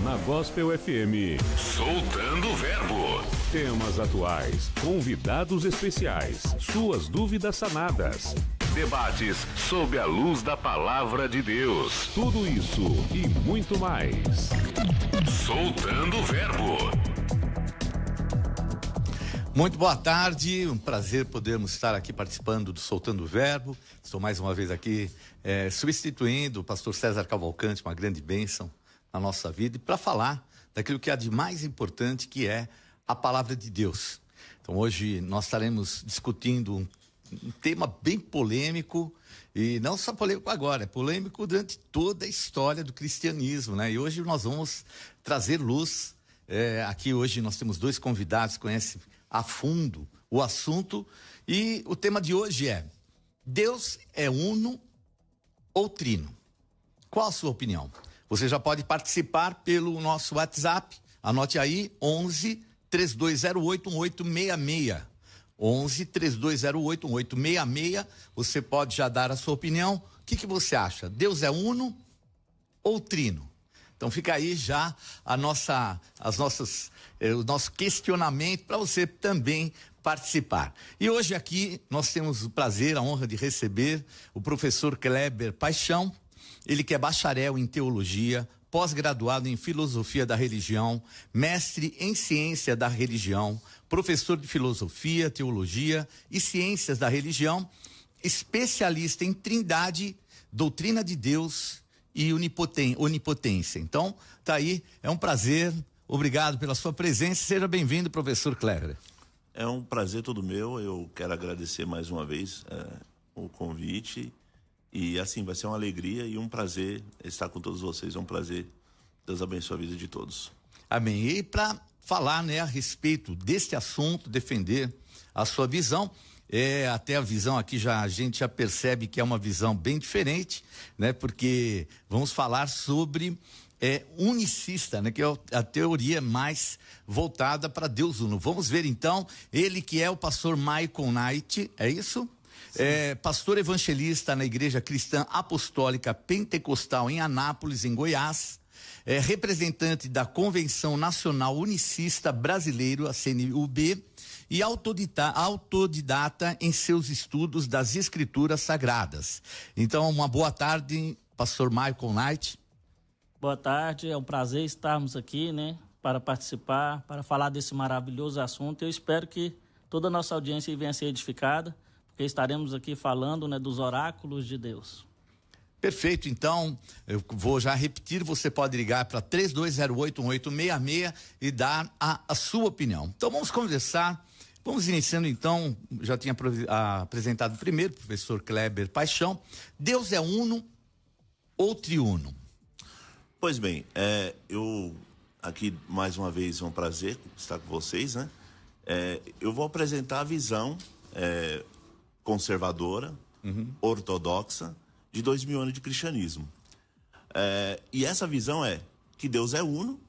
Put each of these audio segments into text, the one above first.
na Gospel FM. Soltando o Verbo. Temas atuais, convidados especiais, suas dúvidas sanadas. Debates sob a luz da palavra de Deus. Tudo isso e muito mais. Soltando o Verbo. Muito boa tarde, um prazer podermos estar aqui participando do Soltando o Verbo. Estou mais uma vez aqui substituindo o pastor César Cavalcante, uma grande bênção na nossa vida, e para falar daquilo que há de mais importante, que é a palavra de Deus. Então hoje nós estaremos discutindo um tema bem polêmico, e não só polêmico agora, é polêmico durante toda a história do cristianismo, né? E hoje nós vamos trazer luz. Aqui hoje nós temos dois convidados que conhecem a fundo o assunto, e o tema de hoje é: Deus é uno ou trino? Qual a sua opinião? Você já pode participar pelo nosso WhatsApp, anote aí, 11 3208 1866. 11 3208 1866. Você pode já dar a sua opinião. O que você acha? Deus é uno ou trino? Então fica aí já o nosso questionamento para você também participar. E hoje aqui nós temos o prazer, a honra de receber o professor Kleber Paixão. Ele que é bacharel em teologia, pós-graduado em filosofia da religião, mestre em ciência da religião, professor de filosofia, teologia e ciências da religião, especialista em trindade, doutrina de Deus e onipotência. Então, tá aí, é um prazer, obrigado pela sua presença, seja bem-vindo, professor Kleber. É um prazer todo meu, eu quero agradecer mais uma vez o convite, e assim, vai ser uma alegria e um prazer estar com todos vocês, é um prazer. Deus abençoe a vida de todos. Amém. E para falar, a respeito deste assunto, defender a sua visão, até a visão aqui a gente já percebe que é uma visão bem diferente, porque vamos falar sobre unicista, que é a teoria mais voltada para Deus uno. Vamos ver então, ele que é o pastor Michael Knight, é isso? Pastor evangelista na Igreja Cristã Apostólica Pentecostal em Anápolis, em Goiás, representante da Convenção Nacional Unicista Brasileiro, a CNUB, e autodidata em seus estudos das Escrituras Sagradas. Então, uma boa tarde, pastor Michael Knight. Boa tarde, é um prazer estarmos aqui, para participar, para falar desse maravilhoso assunto. Eu espero que toda a nossa audiência venha a ser edificada, porque estaremos aqui falando, dos oráculos de Deus. Perfeito, então, eu vou já repetir, você pode ligar para 3208-1866 e dar a sua opinião. Então vamos conversar, vamos iniciando então, já tinha apresentado primeiro, professor Kleber Paixão. Deus é uno ou triuno? Pois bem, eu aqui mais uma vez é um prazer estar com vocês, eu vou apresentar a visão conservadora, ortodoxa, de 2000 anos de cristianismo. E essa visão é que Deus é uno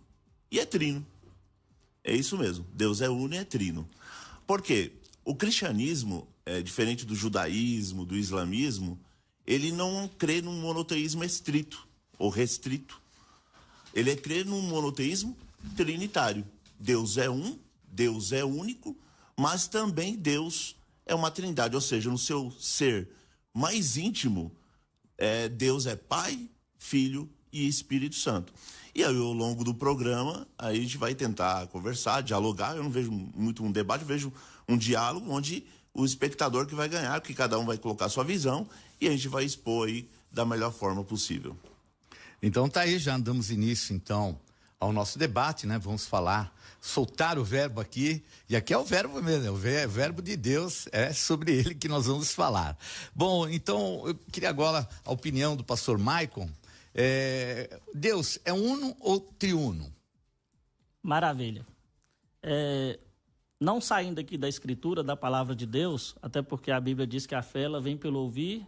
e é trino. É isso mesmo, Deus é uno e é trino. Por quê? O cristianismo, diferente do judaísmo, do islamismo, ele não crê num monoteísmo estrito ou restrito. Ele crê num monoteísmo trinitário. Deus é um, Deus é único, mas também Deus é uma trindade, ou seja, no seu ser mais íntimo, Deus é Pai, Filho e Espírito Santo. E aí, ao longo do programa, aí a gente vai tentar conversar, dialogar. Eu não vejo muito um debate, eu vejo um diálogo onde o espectador que vai ganhar, que cada um vai colocar a sua visão e a gente vai expor aí da melhor forma possível. Então tá aí, já damos início então ao nosso debate, Vamos falar, soltar o verbo aqui, e aqui é o verbo mesmo, o verbo de Deus, é sobre ele que nós vamos falar. Bom, então eu queria agora a opinião do pastor Michael. Deus é uno ou triuno? Maravilha. Não saindo aqui da escritura, da palavra de Deus, até porque a Bíblia diz que a fé ela vem pelo ouvir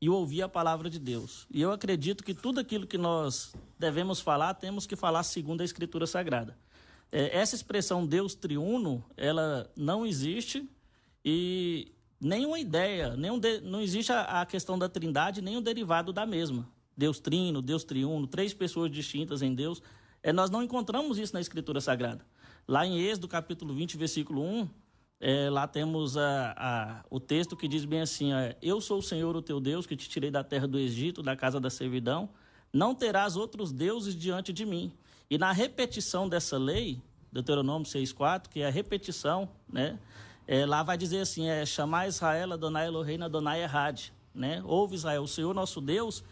e ouvir a palavra de Deus. E eu acredito que tudo aquilo que nós devemos falar, temos que falar segundo a Escritura Sagrada. Essa expressão Deus triuno, ela não existe, e nenhuma ideia, não existe a questão da trindade, nem o derivado da mesma. Deus trino, Deus triuno, três pessoas distintas em Deus. Nós não encontramos isso na Escritura Sagrada. Lá em Êxodo, capítulo 20, versículo 1, lá temos o texto que diz bem assim, eu sou o Senhor, o teu Deus, que te tirei da terra do Egito, da casa da servidão, não terás outros deuses diante de mim. E na repetição dessa lei, Deuteronômio 6,4, que é a repetição, né? Lá vai dizer assim, chamar Israel, Adonai Eloheinu, Adonai Errad, né? Ouve Israel, o Senhor nosso Deus,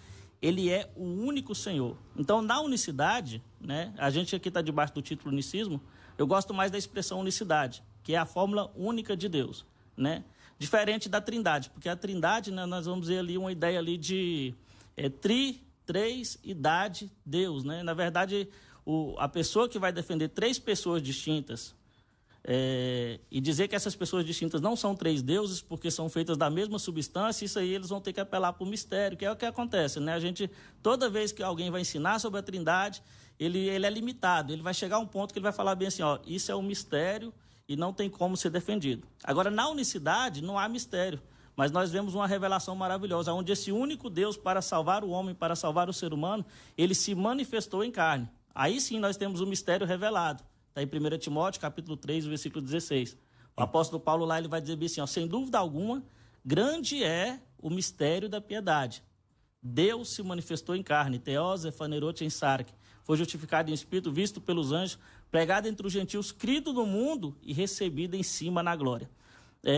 ele é o único Senhor. Então, na unicidade, né? A gente aqui está debaixo do título unicismo, eu gosto mais da expressão unicidade, que é a fórmula única de Deus, né? Diferente da trindade, porque a trindade, né, nós vamos ver ali uma ideia ali de três, idade, Deus, né? Na verdade, a pessoa que vai defender três pessoas distintas e dizer que essas pessoas distintas não são três deuses porque são feitas da mesma substância, isso aí eles vão ter que apelar para o mistério, que é o que acontece, né? A gente, toda vez que alguém vai ensinar sobre a trindade, ele é limitado, ele vai chegar a um ponto que ele vai falar bem assim, isso é um mistério e não tem como ser defendido. Agora, na unicidade, não há mistério, mas nós vemos uma revelação maravilhosa, onde esse único Deus, para salvar o homem, para salvar o ser humano, ele se manifestou em carne. Aí sim nós temos o mistério revelado. Está em 1 Timóteo, capítulo 3, versículo 16. O apóstolo Paulo lá ele vai dizer bem assim, sem dúvida alguma, grande é o mistério da piedade. Deus se manifestou em carne, Theos efanerot em sarque, foi justificado em espírito, visto pelos anjos, pregado entre os gentios, crido no mundo e recebido em cima na glória.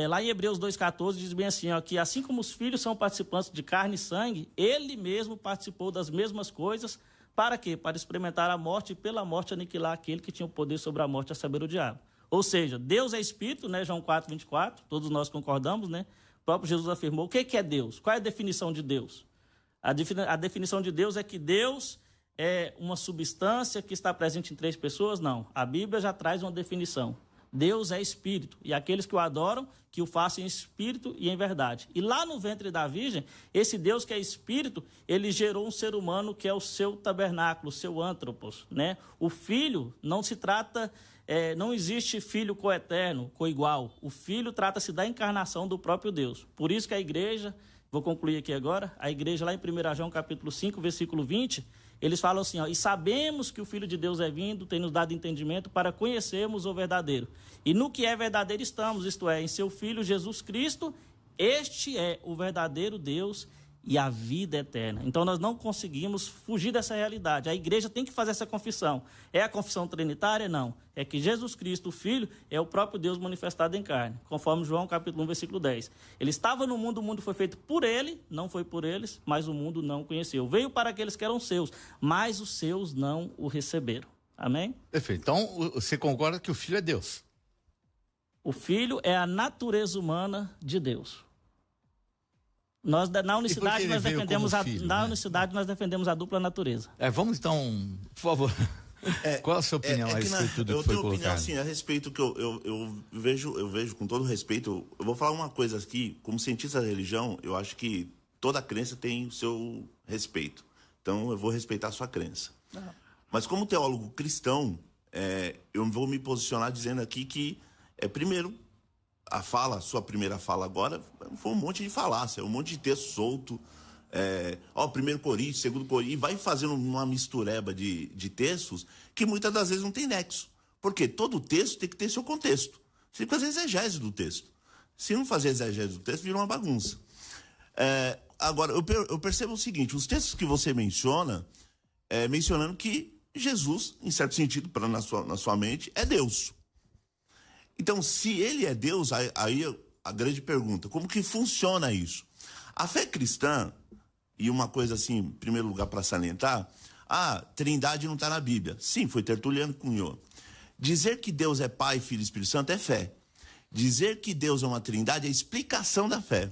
Lá em Hebreus 2,14 diz bem assim, que assim como os filhos são participantes de carne e sangue, ele mesmo participou das mesmas coisas. Para quê? Para experimentar a morte e pela morte aniquilar aquele que tinha o poder sobre a morte, a saber, o diabo. Ou seja, Deus é espírito, né? João 4,24, todos nós concordamos, né? O próprio Jesus afirmou. O que é Deus? Qual é a definição de Deus? A definição de Deus é que Deus é uma substância que está presente em três pessoas? Não. A Bíblia já traz uma definição. Deus é espírito, e aqueles que o adoram, que o façam em espírito e em verdade. E lá no ventre da Virgem, esse Deus que é espírito, ele gerou um ser humano que é o seu tabernáculo, o seu antropos, né? O filho não se trata, não existe filho coeterno, coigual. O filho trata-se da encarnação do próprio Deus. Por isso que a igreja, vou concluir aqui agora, a igreja lá em 1 João capítulo 5, versículo 20, eles falam assim, e sabemos que o Filho de Deus é vindo, tem nos dado entendimento para conhecermos o verdadeiro. E no que é verdadeiro estamos, isto é, em seu Filho Jesus Cristo, este é o verdadeiro Deus e a vida eterna. Então nós não conseguimos fugir dessa realidade. A igreja tem que fazer essa confissão. É a confissão trinitária? Não. É que Jesus Cristo, o Filho, é o próprio Deus manifestado em carne, conforme João capítulo 1, versículo 10. Ele estava no mundo, o mundo foi feito por ele, não foi por eles, mas o mundo não o conheceu. Veio para aqueles que eram seus, mas os seus não o receberam. Amém? Perfeito. Então, você concorda que o Filho é Deus? O Filho é a natureza humana de Deus. Nós, na unicidade, nós defendemos nós defendemos a dupla natureza. Vamos então, por favor. Qual a sua opinião a respeito de tudo que foi colocado? Eu tenho opinião, assim, a respeito que eu vejo com todo respeito. Eu vou falar uma coisa aqui, como cientista da religião, eu acho que toda crença tem o seu respeito. Então, eu vou respeitar a sua crença. Mas como teólogo cristão, eu vou me posicionar dizendo aqui que, primeiro, a sua primeira fala agora, foi um monte de falácia, um monte de texto solto. 1 Coríntios, 2 Coríntios, e vai fazendo uma mistureba de textos que muitas das vezes não tem nexo. Porque todo texto tem que ter seu contexto. Você tem que fazer exegese do texto. Se não fazer exegese do texto, vira uma bagunça. Agora, eu percebo o seguinte, os textos que você menciona, mencionando que Jesus, em certo sentido, na sua mente, é Deus. Então, se ele é Deus, aí a grande pergunta, como que funciona isso? A fé cristã, e uma coisa assim, em primeiro lugar para salientar, a trindade não está na Bíblia. Sim, foi Tertuliano que cunhou. Dizer que Deus é Pai, Filho e Espírito Santo é fé. Dizer que Deus é uma trindade é explicação da fé.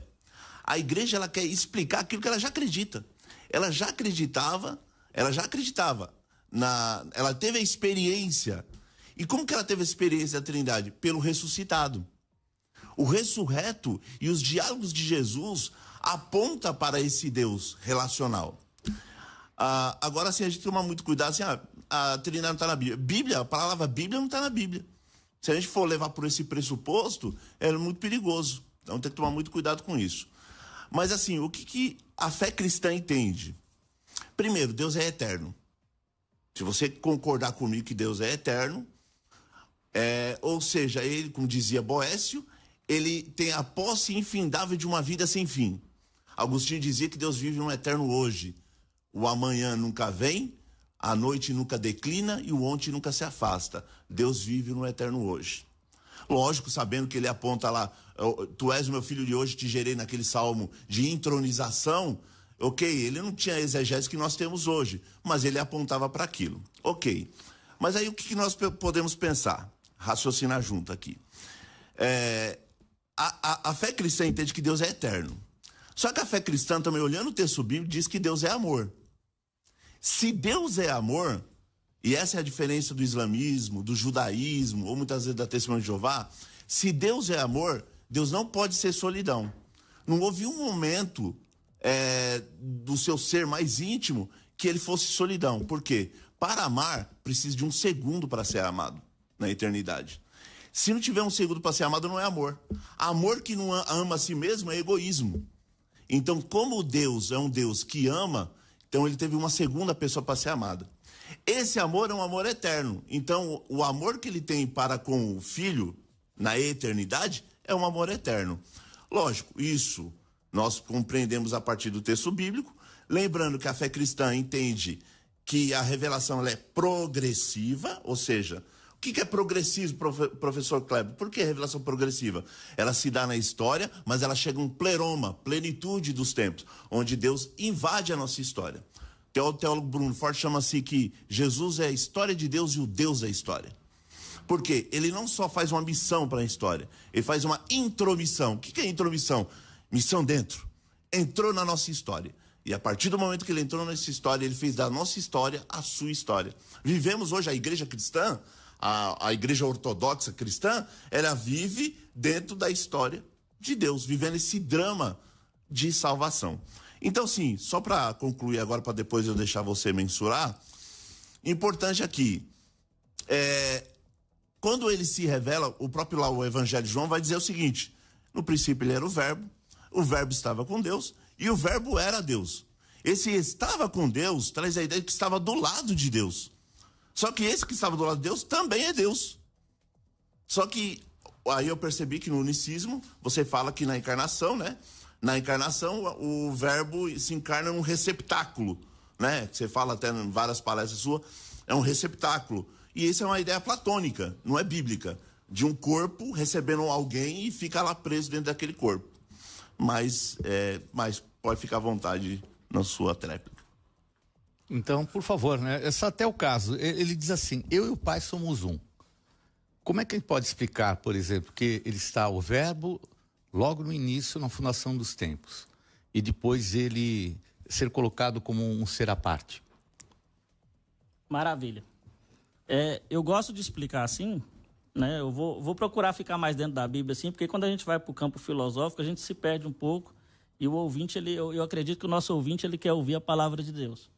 A igreja ela quer explicar aquilo que ela já acredita. Ela já acreditava, ela teve a experiência. E como que ela teve a experiência da trindade? Pelo ressuscitado. O ressurreto e os diálogos de Jesus apontam para esse Deus relacional. Agora, assim, a gente toma muito cuidado, assim, a trindade não está na Bíblia. A palavra Bíblia não está na Bíblia. Se a gente for levar por esse pressuposto, é muito perigoso. Então tem que tomar muito cuidado com isso. Mas, assim, o que a fé cristã entende? Primeiro, Deus é eterno. Se você concordar comigo que Deus é eterno, ou seja, ele, como dizia Boécio, ele tem a posse infindável de uma vida sem fim. Agostinho dizia que Deus vive no eterno hoje. O amanhã nunca vem, a noite nunca declina e o ontem nunca se afasta. Deus vive no eterno hoje. Lógico, sabendo que ele aponta lá, tu és o meu filho de hoje, te gerei naquele salmo de entronização. Ok, ele não tinha a exegese que nós temos hoje, mas ele apontava para aquilo. Ok, mas aí o que nós podemos pensar? Raciocinar junto aqui. A fé cristã entende que Deus é eterno. Só que a fé cristã, também olhando o texto bíblico, diz que Deus é amor. Se Deus é amor, e essa é a diferença do islamismo, do judaísmo, ou muitas vezes da Testemunha de Jeová, se Deus é amor, Deus não pode ser solidão. Não houve um momento do seu ser mais íntimo que ele fosse solidão. Por quê? Para amar, precisa de um segundo para ser amado na eternidade. Se não tiver um segundo para ser amado, não é amor. Amor que não ama a si mesmo é egoísmo. Então, como Deus é um Deus que ama, então ele teve uma segunda pessoa para ser amada. Esse amor é um amor eterno. Então, o amor que ele tem para com o Filho na eternidade é um amor eterno. Lógico, isso nós compreendemos a partir do texto bíblico, lembrando que a fé cristã entende que a revelação ela é progressiva, ou seja, o que é progressivo, professor Kleber? Por que revelação progressiva? Ela se dá na história, mas ela chega a um pleroma, plenitude dos tempos, onde Deus invade a nossa história. O teólogo Bruno Forte chama assim que Jesus é a história de Deus e o Deus é a história. Por quê? Ele não só faz uma missão para a história, ele faz uma intromissão. O que é intromissão? Missão dentro. Entrou na nossa história. E a partir do momento que ele entrou nessa história, ele fez da nossa história a sua história. Vivemos hoje a igreja cristã, a igreja ortodoxa cristã, ela vive dentro da história de Deus, vivendo esse drama de salvação. Então, sim, só para concluir agora, para depois eu deixar você mensurar, importante aqui, quando ele se revela, o próprio lá, o Evangelho de João vai dizer o seguinte: no princípio ele era o Verbo estava com Deus e o Verbo era Deus. Esse estava com Deus traz a ideia de que estava do lado de Deus. Só que esse que estava do lado de Deus também é Deus. Só que aí eu percebi que no unicismo, você fala que na encarnação, né? Na encarnação, o Verbo se encarna num receptáculo, né? Você fala até em várias palestras suas, é um receptáculo. E isso é uma ideia platônica, não é bíblica, de um corpo recebendo alguém e fica lá preso dentro daquele corpo. Mas pode ficar à vontade na sua tréplica. Então, por favor, né? Esse é até o caso. Ele diz assim: eu e o Pai somos um. Como é que a gente pode explicar, por exemplo, que ele está o Verbo logo no início, na fundação dos tempos, e depois ele ser colocado como um ser à parte? Maravilha. Eu gosto de explicar assim, né? Eu vou procurar ficar mais dentro da Bíblia assim, porque quando a gente vai para o campo filosófico, a gente se perde um pouco, e o ouvinte, eu acredito que o nosso ouvinte, ele quer ouvir a palavra de Deus.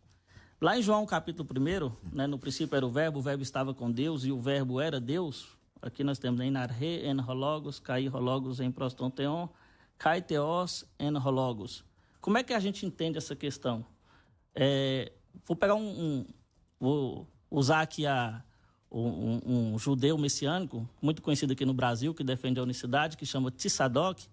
Lá em João capítulo 1, né, no princípio era o Verbo estava com Deus e o Verbo era Deus. Aqui nós temos en arhe, en hologos, kai hologos, en prostonteon, kai theos, en hologos. Como é que a gente entende essa questão? Vou pegar vou usar aqui um judeu messiânico, muito conhecido aqui no Brasil, que defende a unicidade, que chama Tissadok.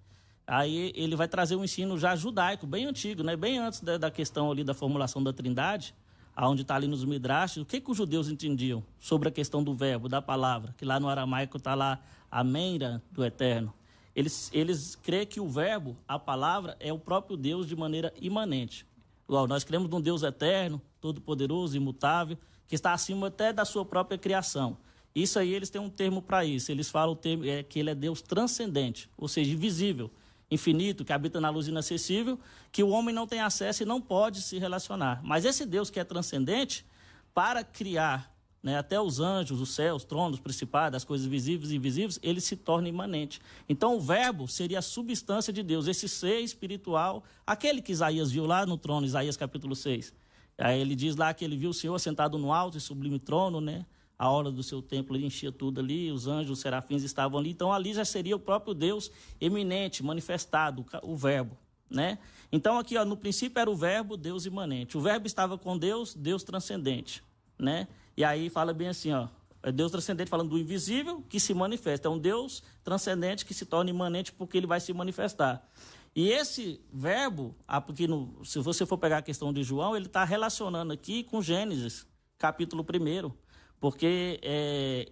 Aí ele vai trazer um ensino já judaico, bem antigo, né? Bem antes da questão ali da formulação da Trindade, aonde está ali nos Midrash. O que os judeus entendiam sobre a questão do verbo, da palavra? Que lá no aramaico está lá a meira do eterno. Eles creem que o verbo, a palavra, é o próprio Deus de maneira imanente. Igual, nós cremos num Deus eterno, todo-poderoso, imutável, que está acima até da sua própria criação. Isso aí, eles têm um termo para isso. Eles falam que ele é Deus transcendente, ou seja, invisível, infinito, que habita na luz inacessível, que o homem não tem acesso e não pode se relacionar. Mas esse Deus que é transcendente, para criar, né, até os anjos, os céus, tronos, principados, as coisas visíveis e invisíveis, ele se torna imanente. Então o verbo seria a substância de Deus, esse ser espiritual, aquele que Isaías viu lá no trono, Isaías capítulo 6. Aí ele diz lá que ele viu o Senhor sentado no alto e sublime trono, né? A hora do seu templo ele enchia tudo ali, os anjos, os serafins estavam ali. Então ali já seria o próprio Deus eminente, manifestado, o verbo, né? Então aqui, ó, no princípio era o verbo, Deus imanente. O verbo estava com Deus, Deus transcendente, né? E aí fala bem assim, ó, é Deus transcendente falando do invisível que se manifesta. É um Deus transcendente que se torna imanente porque ele vai se manifestar. E esse verbo, porque se você for pegar a questão de João, ele está relacionando aqui com Gênesis, capítulo 1, porque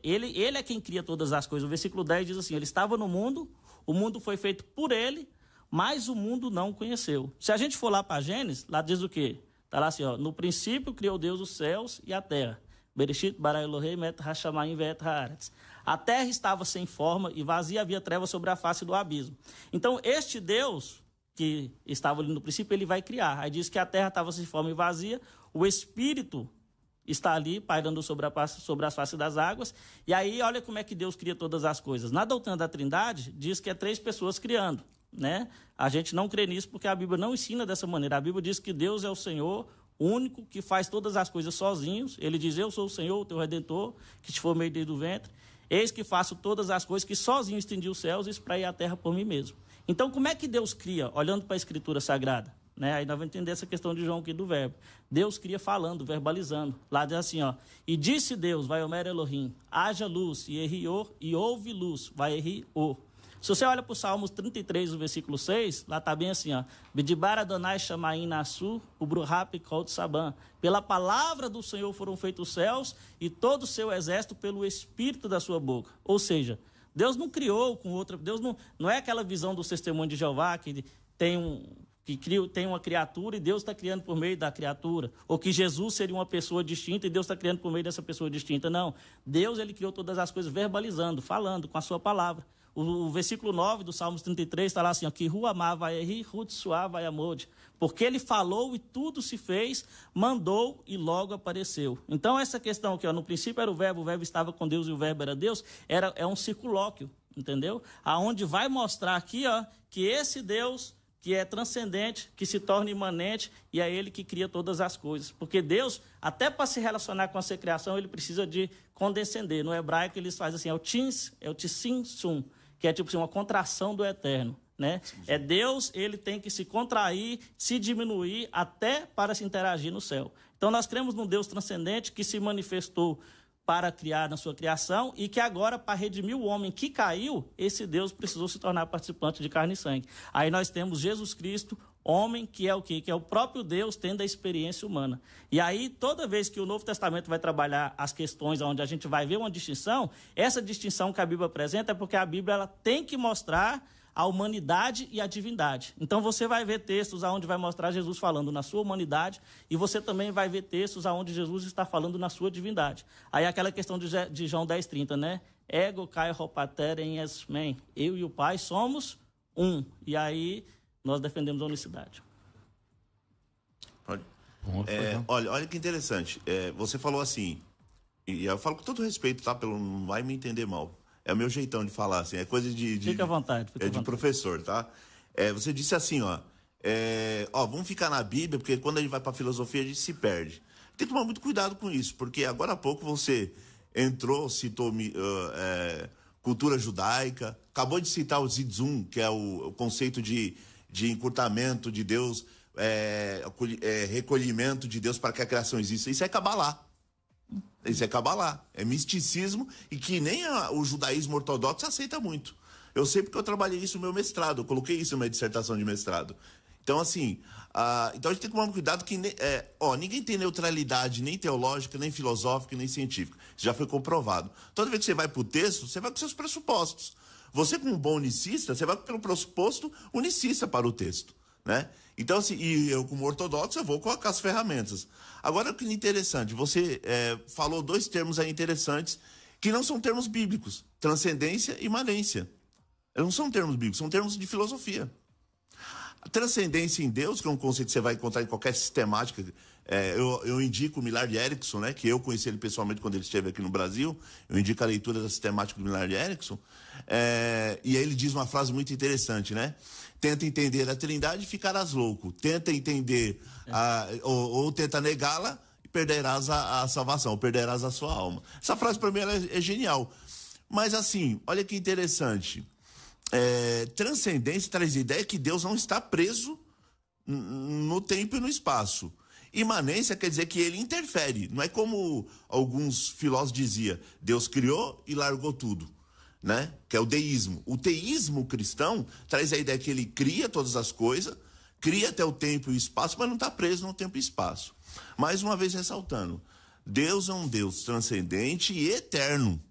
ele é quem cria todas as coisas. O versículo 10 diz assim, ele estava no mundo, o mundo foi feito por ele, mas o mundo não o conheceu. Se a gente for lá para Gênesis, lá diz o quê? Está lá assim, ó, no princípio criou Deus os céus e a terra. Bereshit bara Elohim et hashamayim ve'et haaretz. A terra estava sem forma e vazia, havia trevas sobre a face do abismo. Então, este Deus que estava ali no princípio, ele vai criar. Aí diz que a terra estava sem forma e vazia, o Espírito está ali pairando sobre as faces das águas. E aí, olha como é que Deus cria todas as coisas. Na doutrina da Trindade, diz que é 3 pessoas criando, né? A gente não crê nisso porque a Bíblia não ensina dessa maneira. A Bíblia diz que Deus é o Senhor único que faz todas as coisas sozinhos. Ele diz, eu sou o Senhor, o teu Redentor, que te formei desde o ventre. Eis que faço todas as coisas que sozinho estendi os céus e espraiei a terra por mim mesmo. Então, como é que Deus cria? Olhando para a Escritura Sagrada, né? Aí nós vamos entender essa questão de João aqui do verbo. Deus cria falando, verbalizando. Lá diz assim, ó, e disse Deus, vai Omer Elohim, haja luz, e houve luz, vai Erri-o. Se você olha para o Salmos 33, o versículo 6, lá está bem assim, ó. Bidibar Adonai Shamaim Nasu, Ubruhap Kol Saban. Pela palavra do Senhor foram feitos os céus e todo o seu exército pelo espírito da sua boca. Ou seja, Deus não criou com outra... Deus não é aquela visão do testemunho de Jeová que tem uma criatura e Deus está criando por meio da criatura. Ou que Jesus seria uma pessoa distinta e Deus está criando por meio dessa pessoa distinta. Não. Deus, ele criou todas as coisas verbalizando, falando com a sua palavra. O versículo 9 do Salmos 33 está lá assim, ó, que Ruamá vai erri, Rutsuá vai amode. Porque ele falou e tudo se fez, mandou e logo apareceu. Então, essa questão aqui, ó, no princípio era o verbo estava com Deus e o verbo era Deus, é um circulóquio, entendeu? Aonde vai mostrar aqui, ó, que esse Deus que é transcendente, que se torna imanente, e é ele que cria todas as coisas. Porque Deus, até para se relacionar com a sua criação, ele precisa de condescender. No hebraico, eles fazem assim, é o tissim-sum, que é tipo assim, uma contração do eterno, né? É Deus, ele tem que se contrair, se diminuir, até para se interagir no céu. Então, nós cremos num Deus transcendente que se manifestou para criar na sua criação e que agora, para redimir o homem que caiu, esse Deus precisou se tornar participante de carne e sangue. Aí nós temos Jesus Cristo, homem, que é o quê? Que é o próprio Deus tendo a experiência humana. E aí, toda vez que o Novo Testamento vai trabalhar as questões onde a gente vai ver uma distinção, essa distinção que a Bíblia apresenta é porque a Bíblia ela tem que mostrar a humanidade e a divindade. Então, você vai ver textos onde vai mostrar Jesus falando na sua humanidade e você também vai ver textos onde Jesus está falando na sua divindade. Aí, aquela questão de João 10:30, né? Ego kai hopater en esmen. Eu e o Pai somos um. E aí, nós defendemos a unicidade. Olha que interessante. Você falou assim, e eu falo com todo respeito, tá? Não vai me entender mal. É o meu jeitão de falar, assim, é coisa de... Fica à vontade. De professor, tá? Você disse assim, vamos ficar na Bíblia, porque quando a gente vai para a filosofia, a gente se perde. Tem que tomar muito cuidado com isso, porque agora há pouco você citou cultura judaica, acabou de citar o Zidzum, que é o conceito de encurtamento de Deus, recolhimento de Deus para que a criação exista. Isso é Cabalá. Isso é Cabalá, é misticismo e que nem o judaísmo ortodoxo aceita muito. Eu sei porque eu trabalhei isso no meu mestrado, eu coloquei isso na minha dissertação de mestrado. Então, assim, então a gente tem que tomar cuidado que ninguém tem neutralidade nem teológica, nem filosófica, nem científica. Isso já foi comprovado. Toda vez que você vai para o texto, você vai com seus pressupostos. Você, como um bom unicista, você vai pelo pressuposto unicista para o texto, né? Então, assim, e eu, como ortodoxo, eu vou com as ferramentas. Agora, o que é interessante, você falou 2 termos aí interessantes que não são termos bíblicos, transcendência e imanência. Não são termos bíblicos, são termos de filosofia. A transcendência em Deus, que é um conceito que você vai encontrar em qualquer sistemática, eu indico o Millard Erickson, né, que eu conheci ele pessoalmente quando ele esteve aqui no Brasil, eu indico a leitura da sistemática do Millard Erickson, e aí ele diz uma frase muito interessante, né? Tenta entender a Trindade e ficarás louco. Tenta entender, ou tenta negá-la e perderás a salvação, ou perderás a sua alma. Essa frase para mim ela é genial. Mas assim, olha que interessante. Transcendência traz a ideia que Deus não está preso no tempo e no espaço. Imanência quer dizer que ele interfere. Não é como alguns filósofos diziam, Deus criou e largou tudo, né? Que é o deísmo. O teísmo cristão traz a ideia que ele cria todas as coisas, cria até o tempo e o espaço, mas não está preso no tempo e espaço. Mais uma vez ressaltando, Deus é um Deus transcendente e eterno.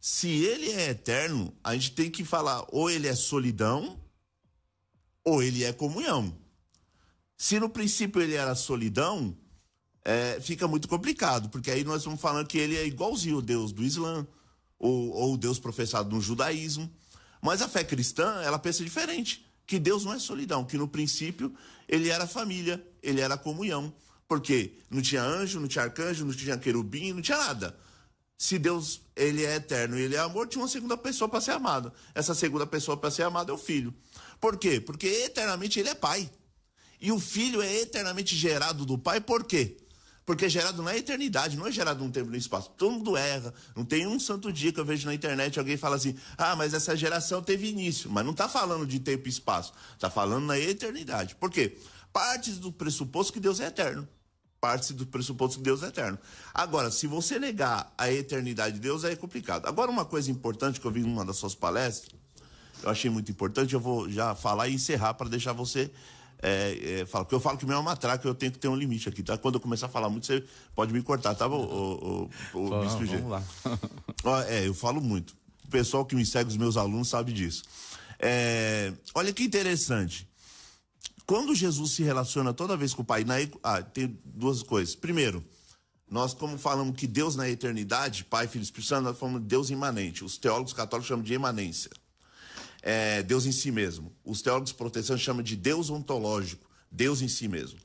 Se ele é eterno, a gente tem que falar ou ele é solidão ou ele é comunhão. Se no princípio ele era solidão, fica muito complicado, porque aí nós vamos falando que ele é igualzinho o Deus do Islã, ou o Deus professado no judaísmo. Mas a fé cristã, ela pensa diferente, que Deus não é solidão, que no princípio ele era família, ele era comunhão. Porque não tinha anjo, não tinha arcanjo, não tinha querubim, não tinha nada. Se Deus, ele é eterno e ele é amor, tinha uma segunda pessoa para ser amada. Essa segunda pessoa para ser amada é o Filho. Por quê? Porque eternamente ele é Pai. E o Filho é eternamente gerado do Pai, por quê? Porque é gerado na eternidade, não é gerado num tempo e no espaço. Todo mundo erra. Não tem um santo dia que eu vejo na internet alguém fala assim, mas essa geração teve início. Mas não está falando de tempo e espaço. Está falando na eternidade. Por quê? Parte do pressuposto que Deus é eterno. Parte do pressuposto que Deus é eterno. Agora, se você negar a eternidade de Deus, é complicado. Agora, uma coisa importante que eu vi em uma das suas palestras, eu achei muito importante, eu vou já falar e encerrar para deixar você... porque eu falo que meu é uma matraca, eu tenho que ter um limite aqui, tá? Quando eu começar a falar muito, você pode me cortar, tá? Vamos lá. Eu falo muito. O pessoal que me segue, os meus alunos, sabe disso. Olha que interessante. Quando Jesus se relaciona toda vez com o Pai, tem duas coisas. Primeiro, nós como falamos que Deus na eternidade, Pai, Filho e Espírito Santo, nós falamos de Deus imanente. Os teólogos católicos chamam de emanência. Deus em si mesmo. Os teólogos protestantes chamam de Deus ontológico, Deus em si mesmo.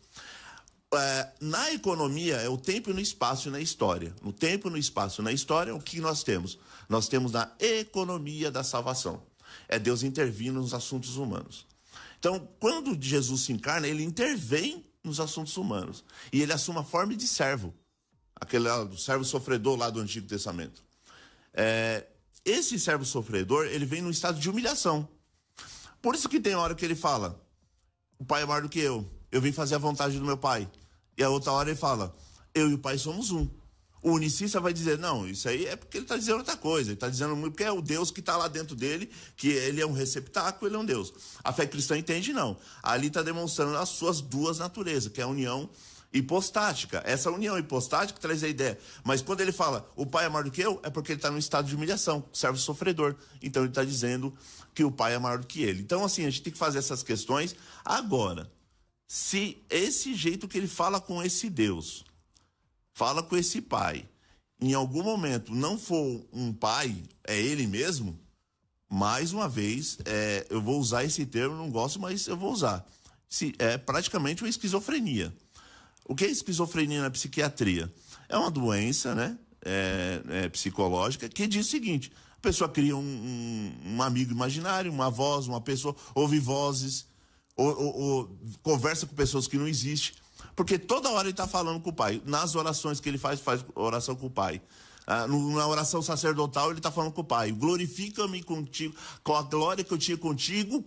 Na economia é o tempo e no espaço e na história. No tempo e no espaço e na história, o que nós temos? Nós temos na economia da salvação. É Deus intervindo nos assuntos humanos. Então, quando Jesus se encarna, ele intervém nos assuntos humanos. E ele assume a forma de servo. Aquele servo sofredor lá do Antigo Testamento. Esse servo sofredor, ele vem num estado de humilhação. Por isso que tem hora que ele fala, o Pai é maior do que eu vim fazer a vontade do meu Pai. E a outra hora ele fala, eu e o Pai somos um. O unicista vai dizer, não, isso aí é porque ele está dizendo outra coisa. Ele está dizendo muito porque é o Deus que está lá dentro dele, que ele é um receptáculo, ele é um Deus. A fé cristã entende, não. Ali está demonstrando as suas duas naturezas, que é a união hipostática. Essa união hipostática traz a ideia. Mas quando ele fala, o Pai é maior do que eu, é porque ele está num estado de humilhação, servo sofredor. Então ele está dizendo que o Pai é maior do que ele. Então, assim, a gente tem que fazer essas questões. Agora, se esse jeito que ele fala com esse Deus, fala com esse Pai, em algum momento não for um Pai, é ele mesmo, mais uma vez, eu vou usar esse termo, não gosto, mas eu vou usar. É praticamente uma esquizofrenia. O que é esquizofrenia na psiquiatria? É uma doença, né, psicológica, que diz o seguinte, a pessoa cria um amigo imaginário, uma voz, uma pessoa, ouve vozes, ou conversa com pessoas que não existem, porque toda hora ele está falando com o Pai. Nas orações que ele faz oração com o Pai. Na oração sacerdotal ele está falando com o Pai. Glorifica-me contigo, com a glória que eu tinha contigo,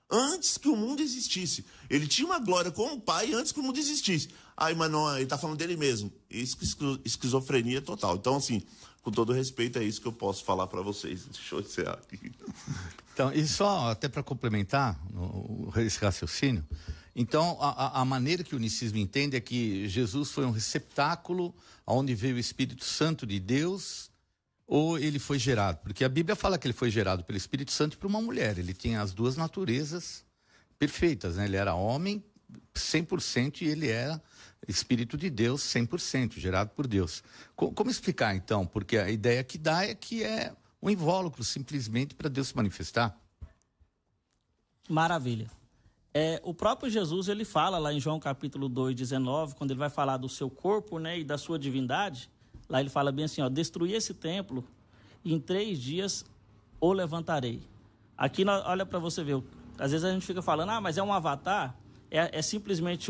antes que o mundo existisse. Ele tinha uma glória com o Pai antes que o mundo existisse. Mas não, ele está falando dele mesmo. Esquizofrenia total. Então, assim, com todo respeito, é isso que eu posso falar para vocês. Deixa eu encerrar aqui. Então, e só até para complementar esse raciocínio, então a maneira que o unicismo entende é que Jesus foi um receptáculo onde veio o Espírito Santo de Deus, ou ele foi gerado? Porque a Bíblia fala que ele foi gerado pelo Espírito Santo por uma mulher. Ele tinha as duas naturezas perfeitas, né? Ele era homem 100% e ele era Espírito de Deus 100%, gerado por Deus. Como explicar, então? Porque a ideia que dá é que é um invólucro simplesmente para Deus se manifestar. Maravilha. O próprio Jesus, ele fala lá em João capítulo 2:19, quando ele vai falar do seu corpo, né, e da sua divindade, lá ele fala bem assim, destruir esse templo e em 3 dias o levantarei. Aqui, olha para você ver, às vezes a gente fica falando, mas é um avatar, é simplesmente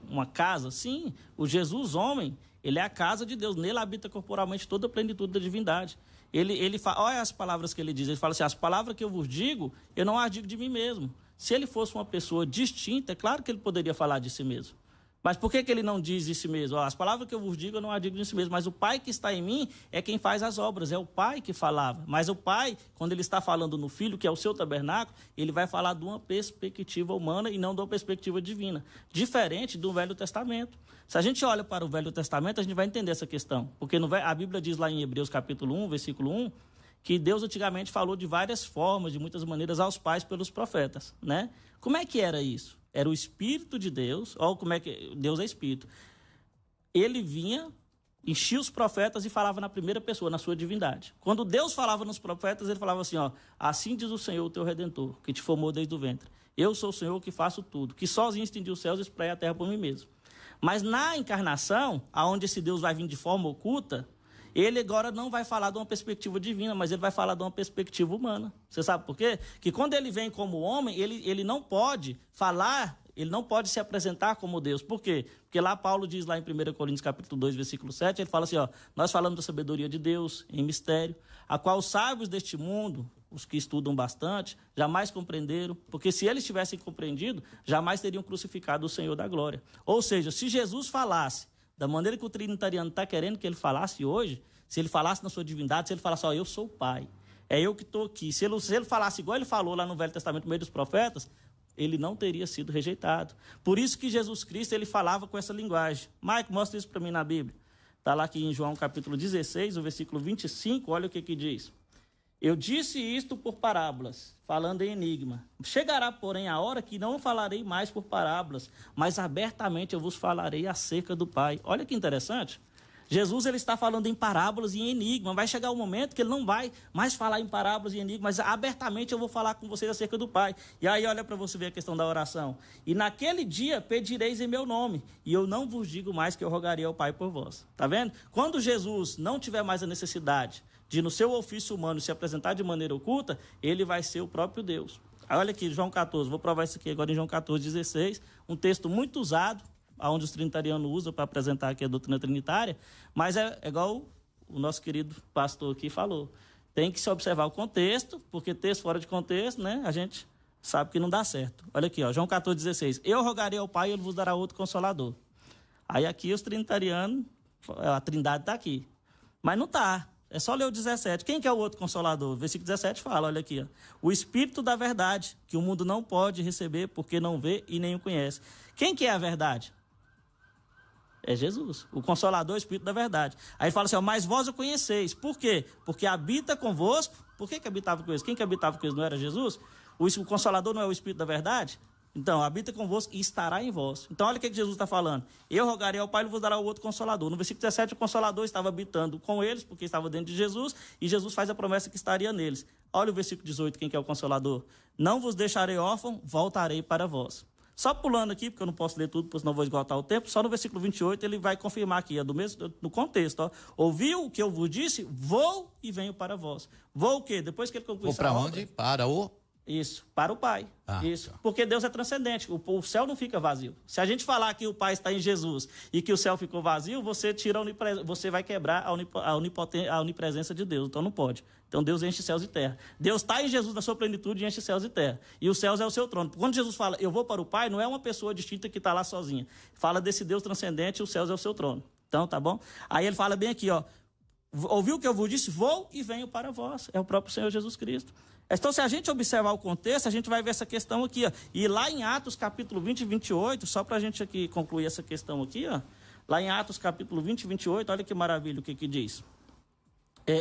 uma casa. Sim, o Jesus homem, ele é a casa de Deus, nele habita corporalmente toda a plenitude da divindade. Ele fala, olha as palavras que ele diz, ele fala assim, as palavras que eu vos digo, eu não as digo de mim mesmo. Se ele fosse uma pessoa distinta, é claro que ele poderia falar de si mesmo. Mas por que ele não diz isso mesmo? As palavras que eu vos digo, eu não as digo em si mesmo. Mas o Pai que está em mim é quem faz as obras. É o Pai que falava. Mas o Pai, quando ele está falando no Filho, que é o seu tabernáculo, ele vai falar de uma perspectiva humana e não de uma perspectiva divina. Diferente do Velho Testamento. Se a gente olha para o Velho Testamento, a gente vai entender essa questão. Porque a Bíblia diz lá em Hebreus capítulo 1, versículo 1, que Deus antigamente falou de várias formas, de muitas maneiras, aos pais pelos profetas, né? Como é que era isso? Era o Espírito de Deus, ou como é que Deus é Espírito. Ele vinha, enchia os profetas e falava na primeira pessoa, na sua divindade. Quando Deus falava nos profetas, ele falava assim, ó, assim diz o Senhor, o teu Redentor, que te formou desde o ventre. Eu sou o Senhor que faço tudo, que sozinho estendi os céus e espraiei a terra por mim mesmo. Mas na encarnação, aonde esse Deus vai vir de forma oculta, ele agora não vai falar de uma perspectiva divina, mas ele vai falar de uma perspectiva humana. Você sabe por quê? Que quando ele vem como homem, ele não pode falar, ele não pode se apresentar como Deus. Por quê? Porque lá Paulo diz lá em 1 Coríntios capítulo 2, versículo 7, ele fala assim, ó, nós falamos da sabedoria de Deus em mistério, a qual os sábios deste mundo, os que estudam bastante, jamais compreenderam, porque se eles tivessem compreendido, jamais teriam crucificado o Senhor da glória. Ou seja, se Jesus falasse da maneira que o trinitariano está querendo que ele falasse hoje, se ele falasse na sua divindade, se ele falasse, ó, eu sou o Pai, é eu que estou aqui. Se ele falasse igual ele falou lá no Velho Testamento, no meio dos profetas, ele não teria sido rejeitado. Por isso que Jesus Cristo, ele falava com essa linguagem. Mike, mostra isso para mim na Bíblia. Está lá aqui em João capítulo 16, o versículo 25, olha o que diz. Eu disse isto por parábolas, falando em enigma. Chegará, porém, a hora que não falarei mais por parábolas, mas abertamente eu vos falarei acerca do Pai. Olha que interessante. Jesus ele está falando em parábolas e em enigma. Vai chegar um momento que ele não vai mais falar em parábolas e enigma, mas abertamente eu vou falar com vocês acerca do Pai. E aí olha para você ver a questão da oração. E naquele dia pedireis em meu nome, e eu não vos digo mais que eu rogarei ao Pai por vós. Está vendo? Quando Jesus não tiver mais a necessidade de no seu ofício humano se apresentar de maneira oculta, ele vai ser o próprio Deus. Aí olha aqui, João 14, vou provar isso aqui agora em João 14, 16, um texto muito usado, onde os trinitarianos usam para apresentar aqui a doutrina trinitária, mas é igual o nosso querido pastor aqui falou. Tem que se observar o contexto, porque texto fora de contexto, né, a gente sabe que não dá certo. Olha aqui, ó, João 14, 16. Eu rogarei ao Pai e ele vos dará outro Consolador. Aí aqui os trinitarianos, a trindade está aqui. Mas não está. É só ler o 17. Quem que é o outro Consolador? O versículo 17 fala, olha aqui. Ó. O Espírito da verdade, que o mundo não pode receber porque não vê e nem o conhece. Quem que é a verdade? É Jesus. O Consolador é o Espírito da verdade. Aí fala assim, ó, mas vós o conheceis. Por quê? Porque habita convosco. Por que habitava com eles? Quem que habitava com eles não era Jesus? O Consolador não é o Espírito da verdade? Então, habita convosco e estará em vós. Então, olha o que Jesus está falando. Eu rogarei ao Pai e vos dará o outro Consolador. No versículo 17, o Consolador estava habitando com eles, porque estava dentro de Jesus, e Jesus faz a promessa que estaria neles. Olha o versículo 18, quem que é o Consolador. Não vos deixarei órfão, voltarei para vós. Só pulando aqui, porque eu não posso ler tudo, porque senão vou esgotar o tempo, só no versículo 28 ele vai confirmar aqui, é do mesmo, no contexto. Ó. Ouviu o que eu vos disse? Vou e venho para vós. Vou o quê? Depois que ele concluiu essa obra. Vou para onde? Para o... Isso, para o Pai. Isso, porque Deus é transcendente, o céu não fica vazio. Se a gente falar que o Pai está em Jesus e que o céu ficou vazio, você você vai quebrar a onipresença de Deus, então não pode. Então Deus enche céus e terra. Deus está em Jesus na sua plenitude e enche céus e terra. E os céus é o seu trono. Quando Jesus fala, eu vou para o Pai, não é uma pessoa distinta que está lá sozinha. Fala desse Deus transcendente e os céus é o seu trono. Então, tá bom? Aí ele fala bem aqui, ó. Ouviu o que eu vos disse? Vou e venho para vós. É o próprio Senhor Jesus Cristo. Então, se a gente observar o contexto, a gente vai ver essa questão aqui, ó. E lá em Atos, capítulo 20 e 28, só para a gente aqui concluir essa questão aqui, ó. Lá em Atos, capítulo 20 e 28, olha que maravilha o que diz.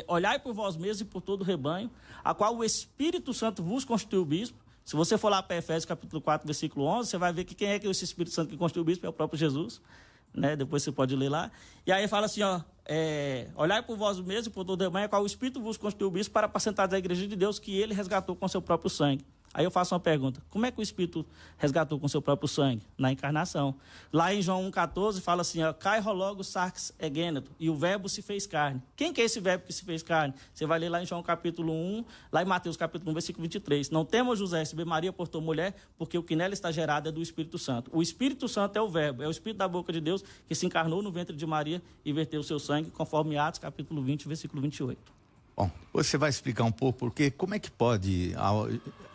Olhai por vós mesmos e por todo o rebanho, a qual o Espírito Santo vos constituiu bispo. Se você for lá para Efésios, capítulo 4, versículo 11, você vai ver que quem é que esse Espírito Santo que constituiu o bispo é o próprio Jesus. Né? Depois você pode ler lá. E aí fala assim, ó, olhai por vós mesmos e por todo o rebanho, a qual o Espírito vos constituiu bispo para apacentar da igreja de Deus que ele resgatou com seu próprio sangue. Aí eu faço uma pergunta, como é que o Espírito resgatou com seu próprio sangue? Na encarnação. Lá em João 1,14 fala assim, ó, Kairo logos sarx egêneto, e o verbo se fez carne. Quem que é esse verbo que se fez carne? Você vai ler lá em João capítulo 1, lá em Mateus capítulo 1, versículo 23. Não temas José, receber Maria por tua mulher, porque o que nela está gerado é do Espírito Santo. O Espírito Santo é o verbo, é o Espírito da boca de Deus que se encarnou no ventre de Maria e verteu o seu sangue, conforme Atos capítulo 20, versículo 28. Bom, você vai explicar um pouco porque como é que pode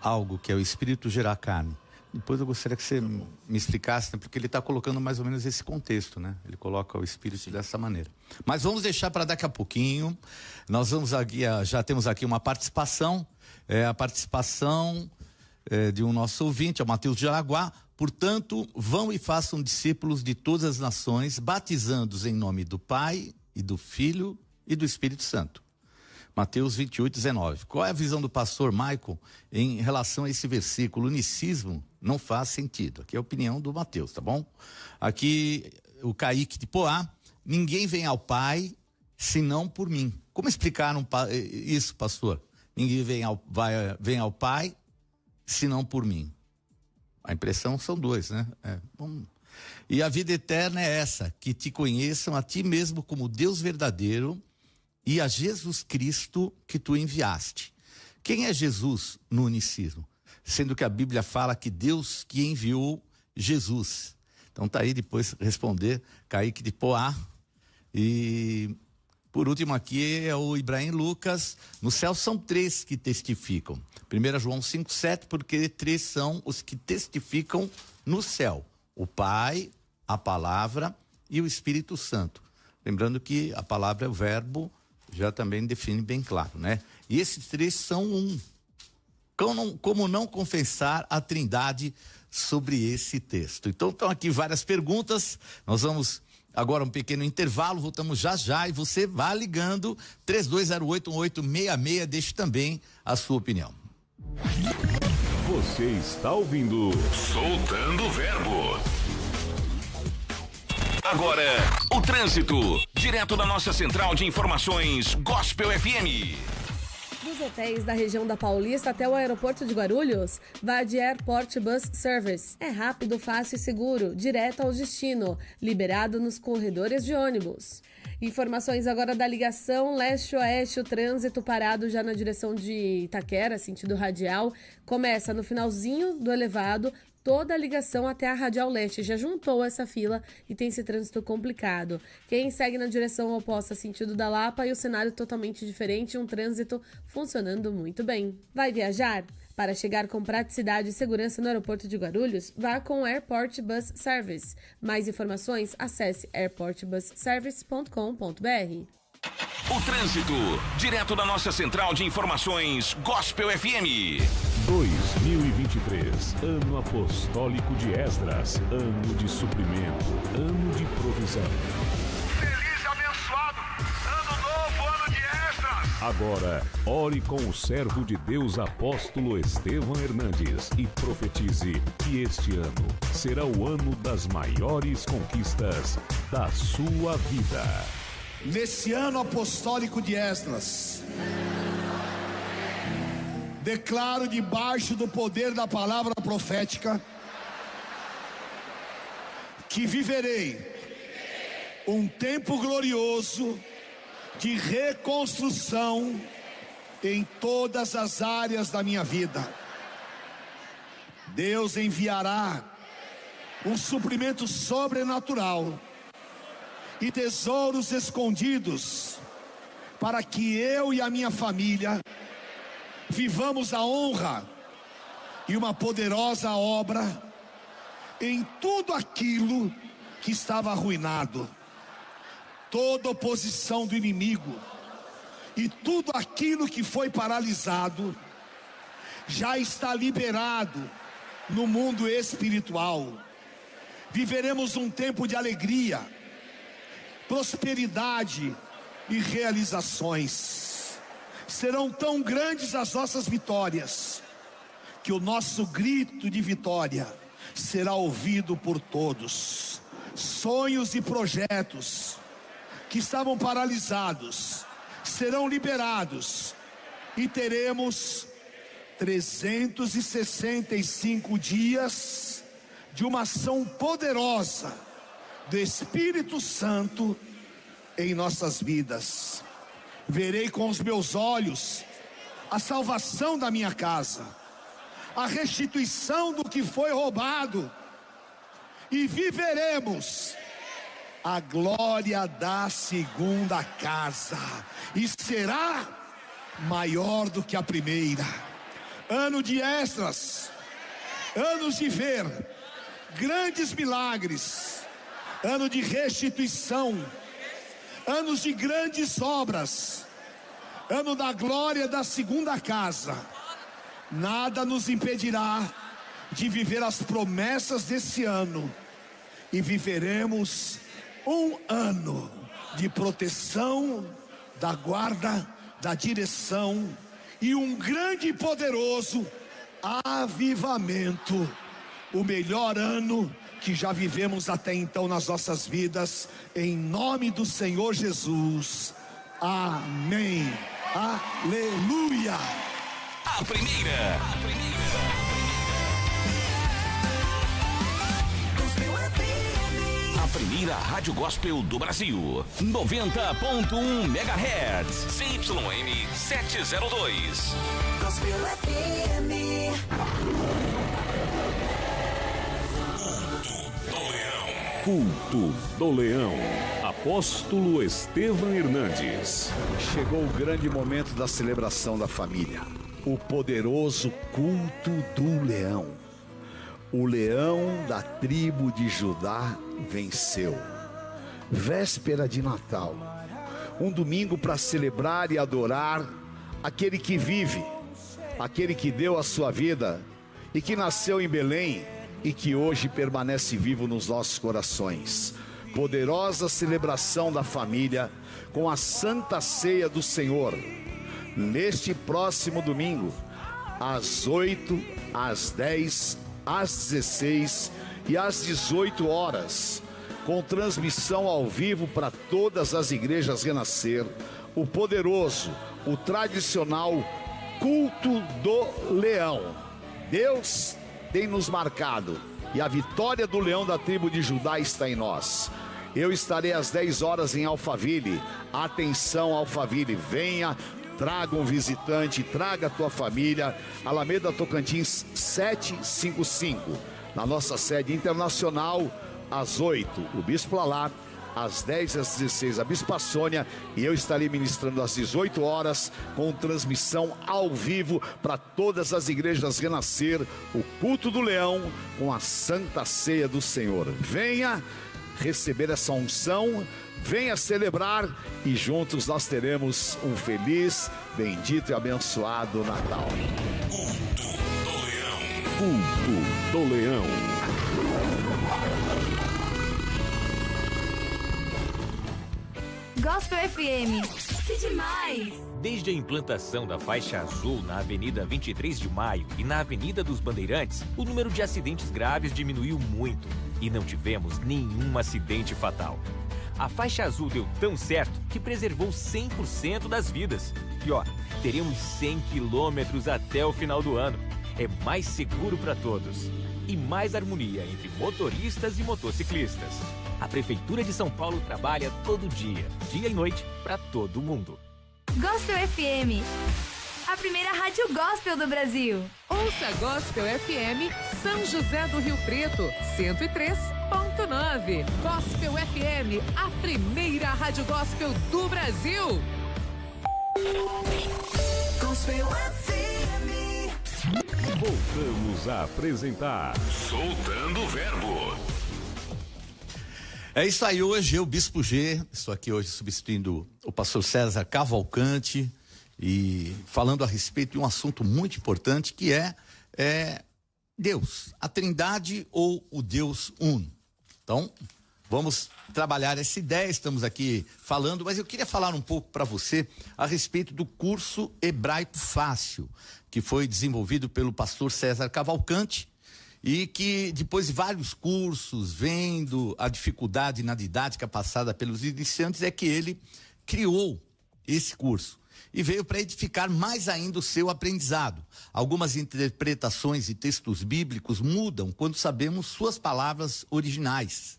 algo que é o Espírito gerar carne? Depois eu gostaria que você me explicasse, né? Porque ele está colocando mais ou menos esse contexto, né? Ele coloca o Espírito dessa maneira. Mas vamos deixar para daqui a pouquinho. Nós vamos aqui, já temos aqui uma participação, a participação de um nosso ouvinte, é o Mateus de Araguá. Portanto, vão e façam discípulos de todas as nações, batizando-os em nome do Pai e do Filho e do Espírito Santo. Mateus 28:19. Qual é a visão do pastor Michael em relação a esse versículo? O unicismo não faz sentido. Aqui é a opinião do Mateus, tá bom? Aqui o Kaique de Poá. Ninguém vem ao Pai senão por mim. Como explicaram isso, pastor? Ninguém vem ao Pai senão por mim. A impressão são dois, né? E a vida eterna é essa, que te conheçam a ti mesmo como Deus verdadeiro e a Jesus Cristo que tu enviaste. Quem é Jesus no unicismo? Sendo que a Bíblia fala que Deus que enviou Jesus. Então tá aí depois responder Kaique de Poá. E por último aqui é o Ibrahim Lucas. No céu são 3 que testificam. 1 João 5:7, porque 3 são os que testificam no céu: o Pai, a Palavra e o Espírito Santo. Lembrando que a palavra é o verbo, já também define bem claro, né? E esses 3 são um. Como não confessar a Trindade sobre esse texto? Então estão aqui várias perguntas. Nós vamos agora um pequeno intervalo, voltamos já e você vai ligando 3208-1866, deixe também a sua opinião. Você está ouvindo Soltando o Verbo. Agora, o trânsito, direto da nossa central de informações Gospel FM. Dos hotéis da região da Paulista até o aeroporto de Guarulhos, vá de Airport Bus Service. É rápido, fácil e seguro, direto ao destino, liberado nos corredores de ônibus. Informações agora da ligação leste-oeste, o trânsito parado já na direção de Itaquera, sentido radial, começa no finalzinho do elevado, toda a ligação até a Radial Leste. Já juntou essa fila e tem esse trânsito complicado. Quem segue na direção oposta, sentido da Lapa, e o cenário totalmente diferente, um trânsito funcionando muito bem. Vai viajar? Para chegar com praticidade e segurança no aeroporto de Guarulhos, vá com o Airport Bus Service. Mais informações, acesse airportbusservice.com.br. O trânsito, direto da nossa central de informações Gospel FM. 2023, ano apostólico de Esdras, ano de suprimento, ano de provisão. Feliz e abençoado, ano novo, ano de Esdras. Agora, ore com o servo de Deus apóstolo Estevão Hernandes e profetize que este ano será o ano das maiores conquistas da sua vida. Nesse ano apostólico de Esdras, declaro debaixo do poder da palavra profética que viverei um tempo glorioso de reconstrução em todas as áreas da minha vida. Deus enviará um suprimento sobrenatural e tesouros escondidos para que eu e a minha família vivamos a honra e uma poderosa obra em tudo aquilo que estava arruinado. Toda oposição do inimigo e tudo aquilo que foi paralisado já está liberado no mundo espiritual. Viveremos um tempo de alegria, prosperidade e realizações. Serão tão grandes as nossas vitórias que o nosso grito de vitória será ouvido por todos. Sonhos e projetos que estavam paralisados serão liberados e teremos 365 dias de uma ação poderosa do Espírito Santo em nossas vidas. Verei com os meus olhos a salvação da minha casa, a restituição do que foi roubado, e viveremos a glória da segunda casa, e será maior do que a primeira. Ano de Esdras, anos de ver grandes milagres, ano de restituição, anos de grandes obras, ano da glória da segunda casa. Nada nos impedirá de viver as promessas desse ano, e viveremos um ano de proteção, da guarda, da direção e um grande e poderoso avivamento. O melhor ano que já vivemos até então nas nossas vidas, em nome do Senhor Jesus. Amém. Aleluia. A primeira. A primeira rádio gospel do Brasil. 90.1 MHz. CYM 702. Gospel FM. Culto do Leão. Apóstolo Estevam Hernandes. Chegou o grande momento da celebração da família. O poderoso culto do leão. O leão da tribo de Judá venceu. Véspera de Natal. Um domingo para celebrar e adorar aquele que vive, aquele que deu a sua vida e que nasceu em Belém e que hoje permanece vivo nos nossos corações. Poderosa celebração da família com a Santa Ceia do Senhor. Neste próximo domingo, às 8, às 10, às 16 e às 18 horas, com transmissão ao vivo para todas as igrejas Renascer, o poderoso, o tradicional culto do leão. Deus tem nos marcado e a vitória do leão da tribo de Judá está em nós. Eu estarei às 10 horas em Alphaville. Atenção, Alphaville, venha, traga um visitante, traga a tua família. Alameda Tocantins 755, na nossa sede internacional, às 8, o Bispo Lalá, às 10 e às 16, a Bispa Sônia, e eu estarei ministrando às 18 horas, com transmissão ao vivo para todas as igrejas Renascer, o culto do leão com a Santa Ceia do Senhor. Venha receber essa unção, venha celebrar, e juntos nós teremos um feliz, bendito e abençoado Natal. Culto do Leão. Culto do Leão. Gospel FM. Que demais! Desde a implantação da faixa azul na Avenida 23 de Maio e na Avenida dos Bandeirantes, o número de acidentes graves diminuiu muito e não tivemos nenhum acidente fatal. A faixa azul deu tão certo que preservou 100% das vidas. E ó, teremos 100 quilômetros até o final do ano. É mais seguro para todos e mais harmonia entre motoristas e motociclistas. A Prefeitura de São Paulo trabalha todo dia e noite, para todo mundo. Gospel FM, a primeira rádio gospel do Brasil. Ouça Gospel FM São José do Rio Preto, 103.9. Gospel FM, a primeira rádio gospel do Brasil. Gospel FM. Voltamos a apresentar Soltando o Verbo. É isso aí, hoje eu, Bispo G, estou aqui hoje substituindo o pastor César Cavalcante e falando a respeito de um assunto muito importante que é Deus, a Trindade ou o Deus Uno. Então, vamos trabalhar essa ideia, estamos aqui falando, mas eu queria falar um pouco para você a respeito do curso Hebraico Fácil, que foi desenvolvido pelo pastor César Cavalcante, e que depois de vários cursos, vendo a dificuldade na didática passada pelos iniciantes, é que ele criou esse curso e veio para edificar mais ainda o seu aprendizado. Algumas interpretações e textos bíblicos mudam quando sabemos suas palavras originais.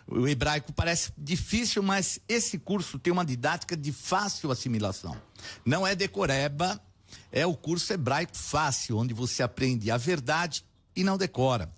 O hebraico parece difícil, mas esse curso tem uma didática de fácil assimilação. Não é decoreba, é o curso Hebraico Fácil, onde você aprende a verdade e não decora.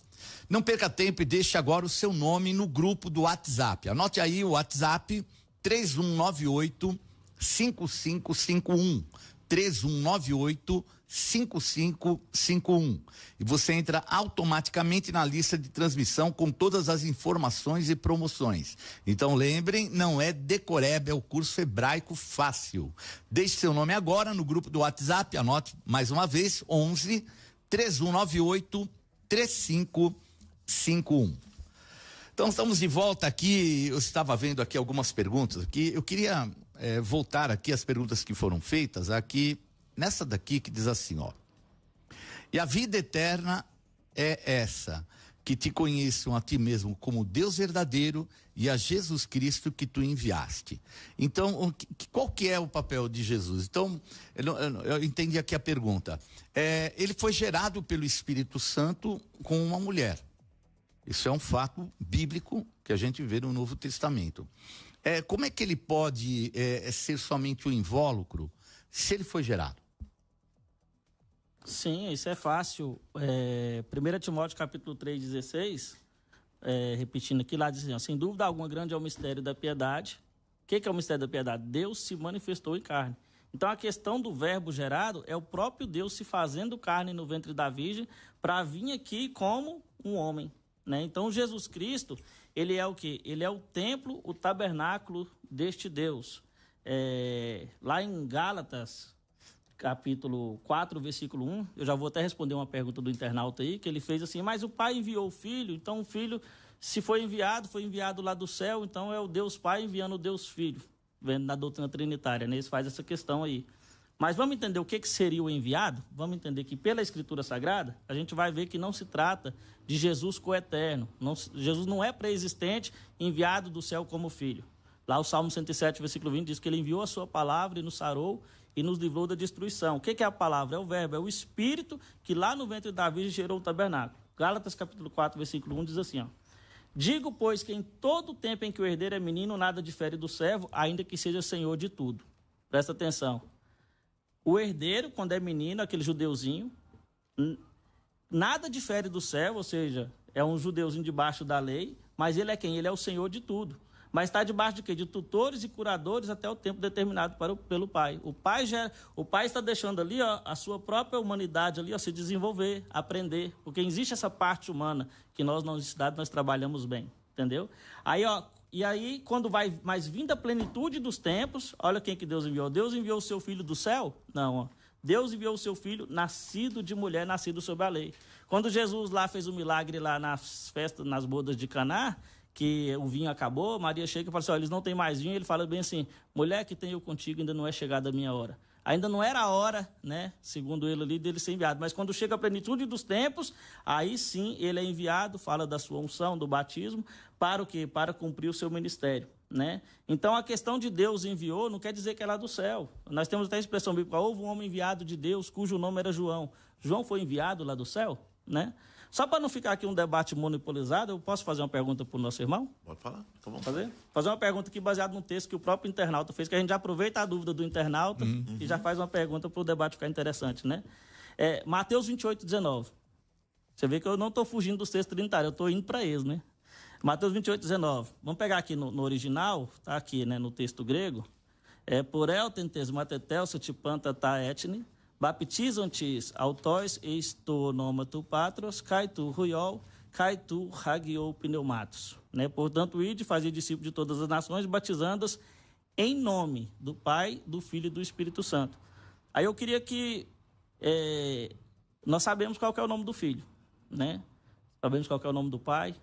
Não perca tempo e deixe agora o seu nome no grupo do WhatsApp. Anote aí o WhatsApp 3198-5551. 3198-5551. E você entra automaticamente na lista de transmissão com todas as informações e promoções. Então lembrem, não é decoreba, é o curso hebraico fácil. Deixe seu nome agora no grupo do WhatsApp, anote mais uma vez, 11-3198-3551. Então estamos de volta aqui, eu estava vendo aqui algumas perguntas aqui, eu queria voltar aqui às perguntas que foram feitas aqui, nessa daqui que diz assim, ó: e a vida eterna é essa, que te conheçam a ti mesmo como Deus verdadeiro e a Jesus Cristo que tu enviaste. Então, qual que é o papel de Jesus? Então, eu entendi aqui a pergunta. Ele foi gerado pelo Espírito Santo com uma mulher. Isso é um fato bíblico que a gente vê no Novo Testamento. Como é que ele pode ser somente o invólucro se ele foi gerado? Sim, isso é fácil. 1 Timóteo capítulo 3,16, repetindo aqui, lá diz assim, ó, sem dúvida alguma grande é o mistério da piedade. O que é o mistério da piedade? Deus se manifestou em carne. Então a questão do verbo gerado é o próprio Deus se fazendo carne no ventre da Virgem para vir aqui como um homem. Né? Então Jesus Cristo, ele é o quê? Ele é o templo, o tabernáculo deste Deus. Lá em Gálatas, capítulo 4, versículo 1, eu já vou até responder uma pergunta do internauta aí, que ele fez assim, mas o Pai enviou o Filho, então o Filho, se foi enviado lá do céu, então é o Deus Pai enviando o Deus Filho, vendo na doutrina trinitária, né? Eles fazem essa questão aí. Mas vamos entender o que seria o enviado? Vamos entender que pela Escritura Sagrada, a gente vai ver que não se trata de Jesus coeterno. Jesus não é pré-existente, enviado do céu como filho. Lá o Salmo 107, versículo 20, diz que ele enviou a sua palavra e nos sarou e nos livrou da destruição. O que é a palavra? É o verbo, é o Espírito que lá no ventre da Virgem gerou o tabernáculo. Gálatas capítulo 4, versículo 1 diz assim, ó: digo, pois, que em todo o tempo em que o herdeiro é menino, nada difere do servo, ainda que seja senhor de tudo. Presta atenção. O herdeiro, quando é menino, aquele judeuzinho, nada difere do servo, ou seja, é um judeuzinho debaixo da lei, mas ele é quem? Ele é o senhor de tudo. Mas está debaixo de quê? De tutores e curadores até o tempo determinado pelo pai. O pai está deixando ali, ó, a sua própria humanidade ali, ó, se desenvolver, aprender, porque existe essa parte humana que nós na universidade nós trabalhamos bem, entendeu? Aí, ó, e aí, quando vai mais vindo a plenitude dos tempos, olha quem que Deus enviou. Deus enviou o seu filho do céu? Não, ó. Deus enviou o seu filho nascido de mulher, nascido sob a lei. Quando Jesus lá fez o milagre lá nas festas, nas bodas de Caná, que o vinho acabou, Maria chega e fala assim, ó, eles não têm mais vinho, ele fala bem assim, mulher, que tenho contigo, ainda não é chegada a minha hora. Ainda não era a hora, né, segundo ele ali, dele ser enviado. Mas quando chega a plenitude dos tempos, aí sim ele é enviado, fala da sua unção, do batismo, para o quê? Para cumprir o seu ministério, né? Então a questão de Deus enviou não quer dizer que é lá do céu. Nós temos até a expressão bíblica, houve um homem enviado de Deus, cujo nome era João. João foi enviado lá do céu, né? Só para não ficar aqui um debate monopolizado, eu posso fazer uma pergunta para o nosso irmão? Pode falar, tá bom. Fazer uma pergunta aqui baseada num texto que o próprio internauta fez, que a gente já aproveita a dúvida do internauta e já faz uma pergunta para o debate ficar interessante, né? Mateus 28, 19. Você vê que eu não estou fugindo dos textos trinitários, eu estou indo para eles, né? Mateus 28, 19. Vamos pegar aqui no original, tá aqui, né, no texto grego. Por eltentes matetel satipanta ta etne, baptizantis autóis esto nomato patros, kai tu ruiol, kai tu hagiou pneumatos. Né? Portanto, ide fazer discípulos de todas as nações, batizando-os em nome do Pai, do Filho e do Espírito Santo. Aí eu queria que... nós sabemos qual que é o nome do Filho, né? Sabemos qual que é o nome do Pai.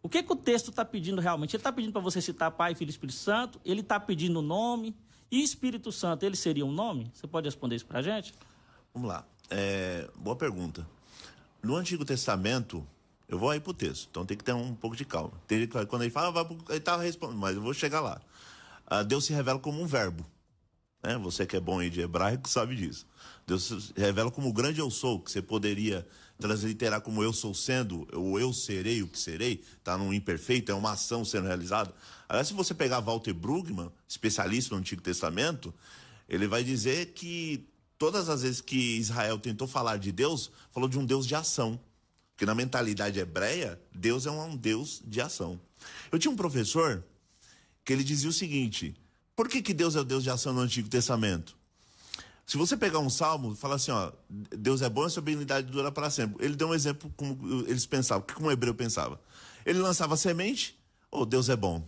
O que o texto está pedindo realmente? Ele está pedindo para você citar Pai, Filho e Espírito Santo? Ele está pedindo o nome? E Espírito Santo, ele seria um nome? Você pode responder isso para a gente? Vamos lá. Boa pergunta. No Antigo Testamento, eu vou aí pro texto, então tem que ter um pouco de calma. Tem gente que quando ele fala, ele estava respondendo, mas eu vou chegar lá. Deus se revela como um verbo. Né? Você que é bom aí de hebraico sabe disso. Deus se revela como o grande eu sou, que você poderia transliterar como eu sou sendo, ou eu serei o que serei, está num imperfeito, é uma ação sendo realizada. Aliás, se você pegar Walter Brueggemann, especialista no Antigo Testamento, ele vai dizer que todas as vezes que Israel tentou falar de Deus, falou de um Deus de ação. Porque na mentalidade hebreia, Deus é um Deus de ação. Eu tinha um professor que ele dizia o seguinte, por que Deus é o Deus de ação no Antigo Testamento? Se você pegar um salmo e falar assim, ó, Deus é bom e sua benignidade dura para sempre. Ele deu um exemplo como eles pensavam, como o hebreu pensava. Ele lançava semente, Deus é bom.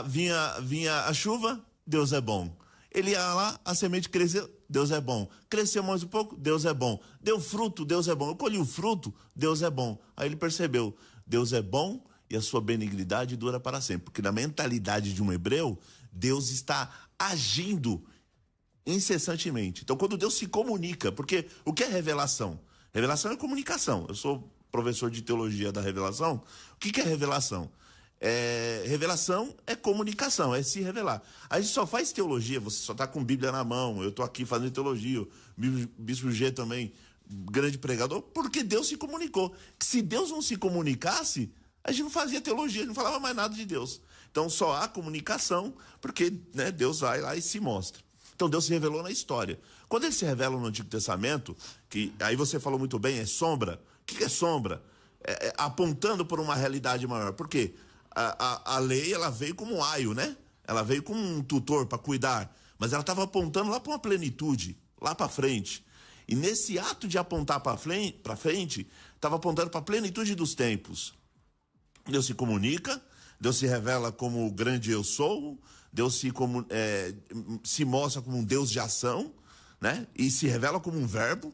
Vinha a chuva, Deus é bom. Ele ia lá, a semente cresceu, Deus é bom. Cresceu mais um pouco, Deus é bom. Deu fruto, Deus é bom. Eu colhi o fruto, Deus é bom. Aí ele percebeu, Deus é bom e a sua benignidade dura para sempre. Porque na mentalidade de um hebreu, Deus está agindo incessantemente. Então, quando Deus se comunica, porque o que é revelação? Revelação é comunicação. Eu sou professor de teologia da revelação. O que é revelação? Revelação é comunicação, é se revelar. A gente só faz teologia, você só está com Bíblia na mão, eu estou aqui fazendo teologia, o Bispo G também, grande pregador, porque Deus se comunicou. Se Deus não se comunicasse, a gente não fazia teologia, não falava mais nada de Deus. Então só há comunicação, porque Deus vai lá e se mostra. Então Deus se revelou na história. Quando ele se revela no Antigo Testamento, que aí você falou muito bem, é sombra. O que é sombra? Apontando por uma realidade maior. Por quê? A lei, ela veio como um aio, né? Ela veio como um tutor para cuidar, mas ela estava apontando lá para uma plenitude, lá para frente. E nesse ato de apontar para frente, estava apontando para a plenitude dos tempos. Deus se comunica, Deus se revela como o grande eu sou, Deus se mostra como um Deus de ação, né? E se revela como um verbo.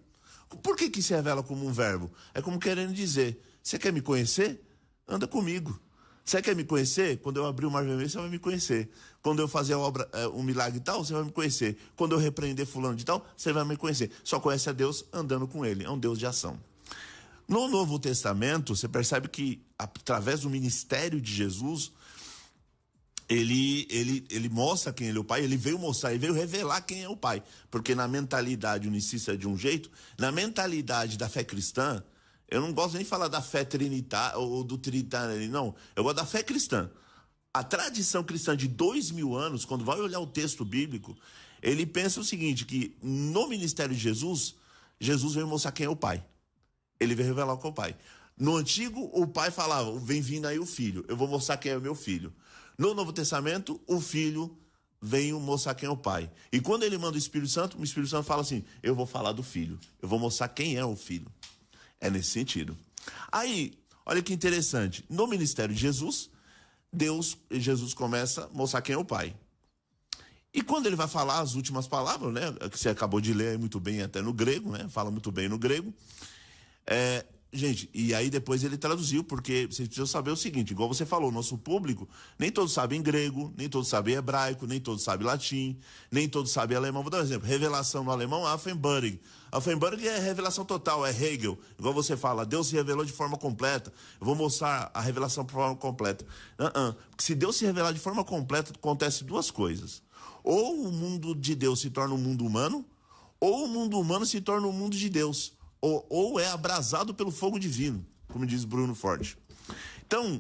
Por que se revela como um verbo? É como querendo dizer, você quer me conhecer? Anda comigo. Você quer me conhecer? Quando eu abrir o mar vermelho, você vai me conhecer. Quando eu fazer a obra, um milagre e tal, você vai me conhecer. Quando eu repreender fulano de tal, você vai me conhecer. Só conhece a Deus andando com ele. É um Deus de ação. No Novo Testamento, você percebe que, através do ministério de Jesus, ele mostra quem ele é o Pai. Ele veio mostrar, ele veio revelar quem é o Pai. Porque na mentalidade unicista é de um jeito, na mentalidade da fé cristã, eu não gosto nem de falar da fé trinitária ou do trinitário, não. Eu gosto da fé cristã. A tradição cristã de 2000 anos, quando vai olhar o texto bíblico, ele pensa o seguinte, que no ministério de Jesus, Jesus veio mostrar quem é o Pai. Ele veio revelar quem é o Pai. No Antigo, o Pai falava, vem vindo aí o Filho, eu vou mostrar quem é o meu Filho. No Novo Testamento, o Filho veio mostrar quem é o Pai. E quando ele manda o Espírito Santo fala assim, eu vou falar do Filho, eu vou mostrar quem é o Filho. É nesse sentido. Aí, olha que interessante. No ministério de Jesus, Jesus começa a mostrar quem é o Pai. E quando ele vai falar as últimas palavras, né? Que você acabou de ler muito bem até no grego, né? Fala muito bem no grego. Gente, e aí depois ele traduziu, porque vocês precisam saber o seguinte, igual você falou, nosso público, nem todos sabem grego, nem todos sabem hebraico, nem todos sabem latim, nem todos sabem alemão. Vou dar um exemplo. Revelação no alemão, Offenbarung. Offenbarung é revelação total, é Hegel. Igual você fala, Deus se revelou de forma completa. Eu vou mostrar a revelação de forma completa. Porque se Deus se revelar de forma completa, acontece duas coisas. Ou o mundo de Deus se torna um mundo humano, ou o mundo humano se torna um mundo de Deus. Ou é abrasado pelo fogo divino, como diz Bruno Forte. Então,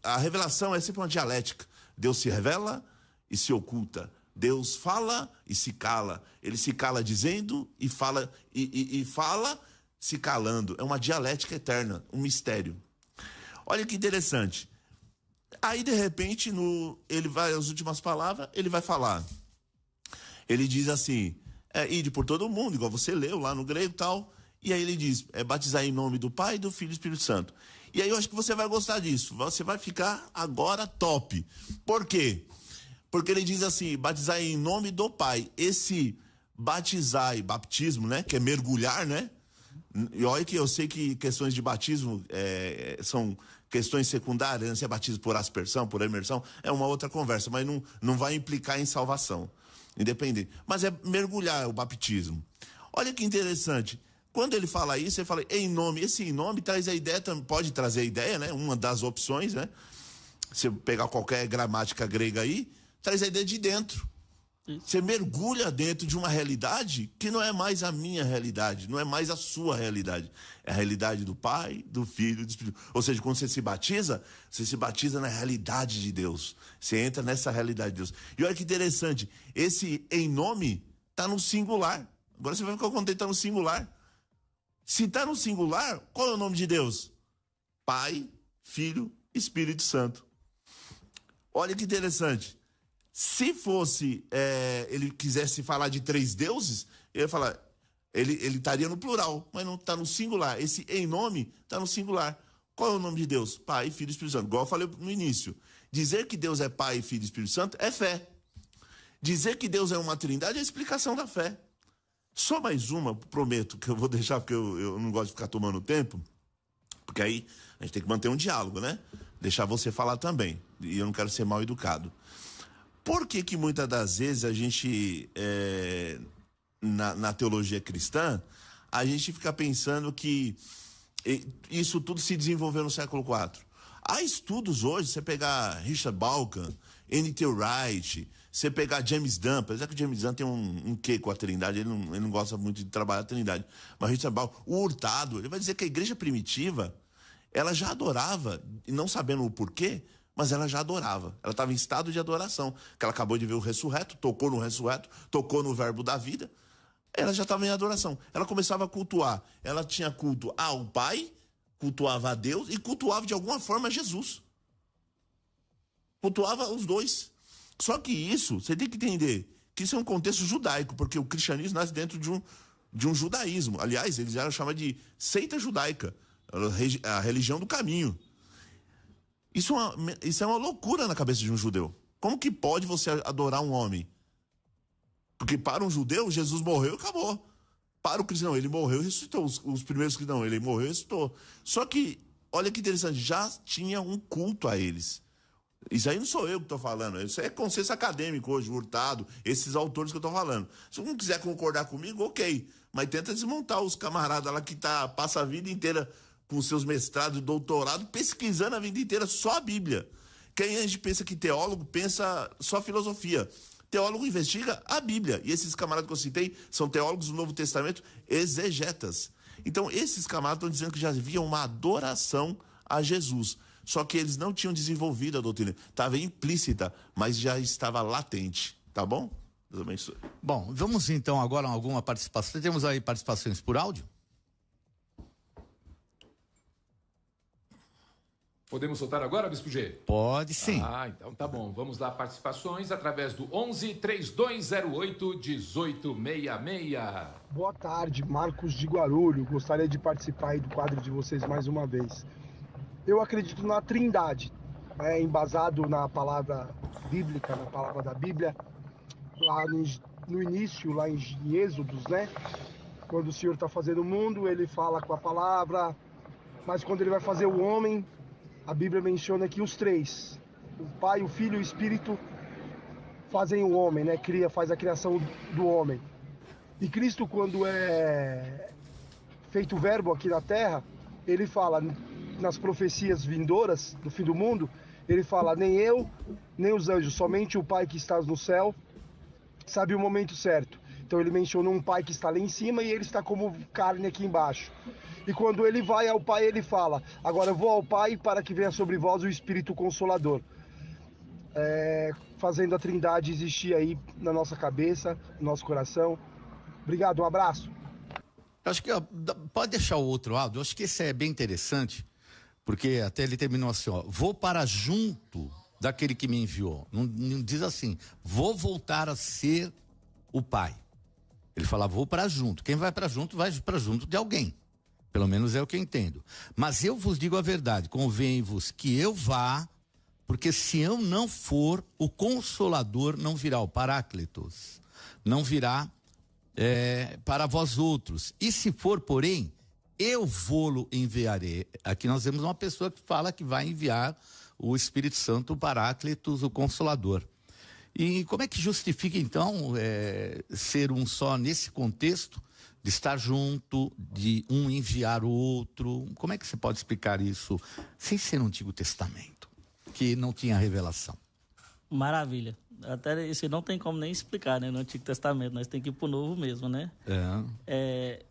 a revelação é sempre uma dialética. Deus se revela e se oculta. Deus fala e se cala. Ele se cala dizendo e fala se calando. É uma dialética eterna, um mistério. Olha que interessante. Aí, de repente, ele vai, as últimas palavras, ele vai falar. Ele diz assim, ide por todo mundo, igual você leu lá no grego e tal. E aí ele diz, batizar em nome do Pai, do Filho e do Espírito Santo. E aí eu acho que você vai gostar disso. Você vai ficar agora top. Por quê? Porque ele diz assim, batizar em nome do Pai. Esse batizar e batismo, né? Que é mergulhar, né? E olha que eu sei que questões de batismo são questões secundárias, né? Se é batismo por aspersão, por imersão, é uma outra conversa, mas não vai implicar em salvação. Independente. Mas é mergulhar o batismo. Olha que interessante. Quando ele fala isso, ele fala em nome. Esse em nome traz a ideia, pode trazer a ideia, né? Uma das opções, né? Se pegar qualquer gramática grega aí, traz a ideia de dentro. Você mergulha dentro de uma realidade que não é mais a minha realidade, não é mais a sua realidade. É a realidade do Pai, do Filho e do Espírito. Ou seja, quando você se batiza na realidade de Deus. Você entra nessa realidade de Deus. E olha que interessante, esse em nome está no singular. Agora você vai ficar contente, está no singular. Se está no singular, qual é o nome de Deus? Pai, Filho, Espírito Santo. Olha que interessante. Se fosse, ele quisesse falar de 3 deuses, ele ia falar, ele estaria no plural, mas não está no singular. Esse em nome está no singular. Qual é o nome de Deus? Pai, Filho e Espírito Santo. Igual eu falei no início. Dizer que Deus é Pai, Filho e Espírito Santo é fé. Dizer que Deus é uma trindade é a explicação da fé. Só mais uma, prometo, que eu vou deixar, porque eu não gosto de ficar tomando tempo, porque aí a gente tem que manter um diálogo, né? Deixar você falar também. E eu não quero ser mal educado. Por que muitas das vezes a gente, na teologia cristã, a gente fica pensando que isso tudo se desenvolveu no século IV? Há estudos hoje, você pegar Richard Dawkins, N.T. Wright, você pegar James Dunn, apesar que o James Dunn tem um quê com a Trindade, ele não gosta muito de trabalhar a Trindade, mas Richard Dawkins, o Hurtado, ele vai dizer que a igreja primitiva, ela já adorava, e não sabendo o porquê, mas ela já adorava, ela estava em estado de adoração, que ela acabou de ver o ressurreto, tocou no ressurreto, tocou no verbo da vida, ela já estava em adoração, ela começava a cultuar, ela tinha culto ao Pai, cultuava a Deus e cultuava de alguma forma Jesus. Cultuava os dois. Só que isso, você tem que entender que isso é um contexto judaico, porque o cristianismo nasce dentro de um judaísmo. Aliás, eles eram chamados de seita judaica, a religião do caminho. Isso é uma loucura na cabeça de um judeu. Como que pode você adorar um homem? Porque para um judeu, Jesus morreu e acabou. Para o cristão, ele morreu e ressuscitou. Os primeiros cristãos, ele morreu e ressuscitou. Só que, olha que interessante, já tinha um culto a eles. Isso aí não sou eu que estou falando, isso é consenso acadêmico hoje, Hurtado, esses autores que eu estou falando. Se não quiser concordar comigo, ok, mas tenta desmontar os camaradas lá que passa a vida inteira com seus mestrados e doutorado, pesquisando a vida inteira só a Bíblia. Quem a gente pensa que teólogo, pensa só filosofia. Teólogo investiga a Bíblia. E esses camaradas que eu citei são teólogos do Novo Testamento, exegetas. Então, esses camaradas estão dizendo que já havia uma adoração a Jesus. Só que eles não tinham desenvolvido a doutrina. Estava implícita, mas já estava latente. Tá bom? Deus abençoe. Bom, vamos então agora a alguma participação. Temos aí participações por áudio? Podemos soltar agora, Bispo G? Pode sim. Então tá bom. Vamos lá, participações através do 11-3208-1866. Boa tarde, Marcos de Guarulhos. Gostaria de participar aí do quadro de vocês mais uma vez. Eu acredito na Trindade, embasado na palavra bíblica, na palavra da Bíblia, lá no início, lá em Êxodos, né? Quando o Senhor está fazendo o mundo, ele fala com a palavra, mas quando ele vai fazer o homem, a Bíblia menciona que os 3, o Pai, o Filho e o Espírito, fazem o homem, né? Faz a criação do homem. E Cristo, quando é feito o verbo aqui na terra, ele fala, nas profecias vindouras do fim do mundo, ele fala, nem eu, nem os anjos, somente o Pai que está no céu sabe o momento certo. Então ele menciona um Pai que está lá em cima e ele está como carne aqui embaixo. E quando ele vai ao Pai, ele fala, agora eu vou ao Pai para que venha sobre vós o Espírito Consolador. Fazendo a Trindade existir aí na nossa cabeça, no nosso coração. Obrigado, um abraço. Acho que pode deixar o outro áudio, acho que esse é bem interessante, porque até ele terminou assim, ó, vou para junto daquele que me enviou. Não diz assim, vou voltar a ser o Pai. Ele fala, vou para junto. Quem vai para junto de alguém. Pelo menos é o que eu entendo. Mas eu vos digo a verdade, convém-vos que eu vá, porque se eu não for, o Consolador não virá, o Paráclitos, não virá para vós outros. E se for, porém, eu vou-lo enviarei. Aqui nós temos uma pessoa que fala que vai enviar o Espírito Santo, o Paráclitos, o Consolador. E como é que justifica, então, ser um só nesse contexto, de estar junto, de um enviar o outro? Como é que você pode explicar isso sem ser no Antigo Testamento, que não tinha revelação? Maravilha. Até isso não tem como nem explicar, né? No Antigo Testamento, nós temos que ir para o Novo mesmo, né?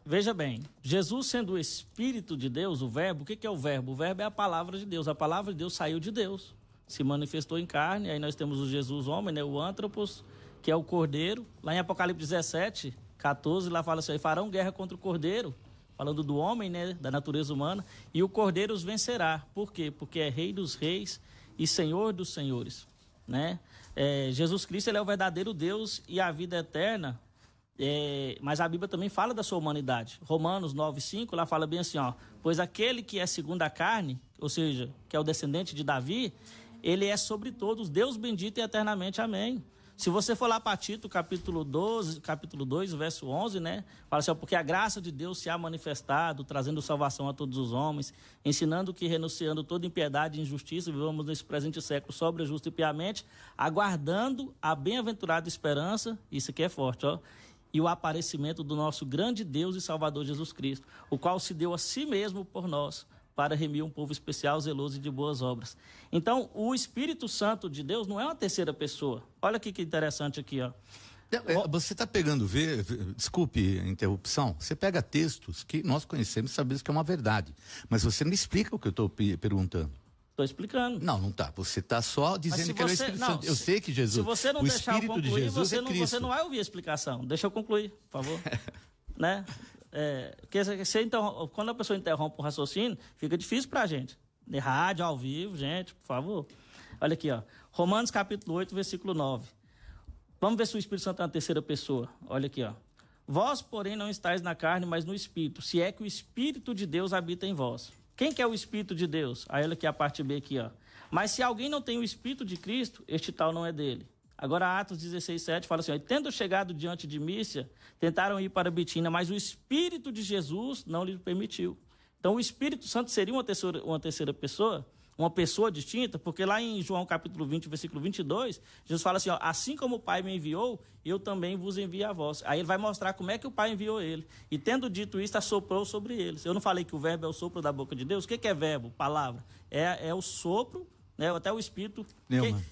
Veja bem, Jesus sendo o Espírito de Deus, o Verbo, o que é o Verbo? O Verbo é a palavra de Deus. A palavra de Deus saiu de Deus, se manifestou em carne. Aí nós temos o Jesus homem, né? O Antropos, que é o Cordeiro. Lá em Apocalipse 17, 14, lá fala assim, farão guerra contra o Cordeiro, falando do homem, né? Da natureza humana. E o Cordeiro os vencerá. Por quê? Porque é Rei dos Reis e Senhor dos Senhores. né? Jesus Cristo, ele é o verdadeiro Deus e a vida eterna, mas a Bíblia também fala da sua humanidade. Romanos 9:5, lá fala bem assim, ó, pois aquele que é segundo a carne, ou seja, que é o descendente de Davi, ele é sobre todos, Deus bendito e eternamente, amém. Se você for lá para Tito, capítulo 2, verso 11, né? Fala assim, ó, porque a graça de Deus se há manifestado, trazendo salvação a todos os homens, ensinando que, renunciando toda impiedade e injustiça, vivamos nesse presente século sobre, justo e piamente, aguardando a bem-aventurada esperança, isso aqui é forte, ó, e o aparecimento do nosso grande Deus e Salvador Jesus Cristo, o qual se deu a si mesmo por nós, para remir um povo especial, zeloso e de boas obras. Então, o Espírito Santo de Deus não é uma terceira pessoa. Olha que interessante aqui, ó. Você está pegando, desculpe a interrupção, você pega textos que nós conhecemos e sabemos que é uma verdade, mas você não explica o que eu estou perguntando. Estou explicando. Não está. Você está só dizendo que é o Espírito Santo. Eu sei que Jesus, se você não o deixar Espírito eu concluir, de Jesus você, é Cristo. você não vai ouvir a explicação. Deixa eu concluir, por favor. Né? Quando a pessoa interrompe o raciocínio, fica difícil para a gente. De rádio, ao vivo, gente, por favor. Olha aqui, ó. Romanos capítulo 8, versículo 9. Vamos ver se o Espírito Santo é uma terceira pessoa. Olha aqui, ó. Vós, porém, não estáis na carne, mas no Espírito, se é que o Espírito de Deus habita em vós. Quem que é o Espírito de Deus? Aí olha aqui a parte B aqui, ó. Mas se alguém não tem o Espírito de Cristo, este tal não é dele. Agora, Atos 16:7 fala assim, ó, tendo chegado diante de Mísia, tentaram ir para Bitínia, mas o Espírito de Jesus não lhe permitiu. Então, o Espírito Santo seria uma terceira pessoa, uma pessoa distinta, porque lá em João capítulo 20, versículo 22, Jesus fala assim, ó, assim como o Pai me enviou, eu também vos envio a vós. Aí ele vai mostrar como é que o Pai enviou ele. E tendo dito isso, assoprou sobre eles. Eu não falei que o verbo é o sopro da boca de Deus? O que é verbo? Palavra. É o sopro, né? Até o Espírito.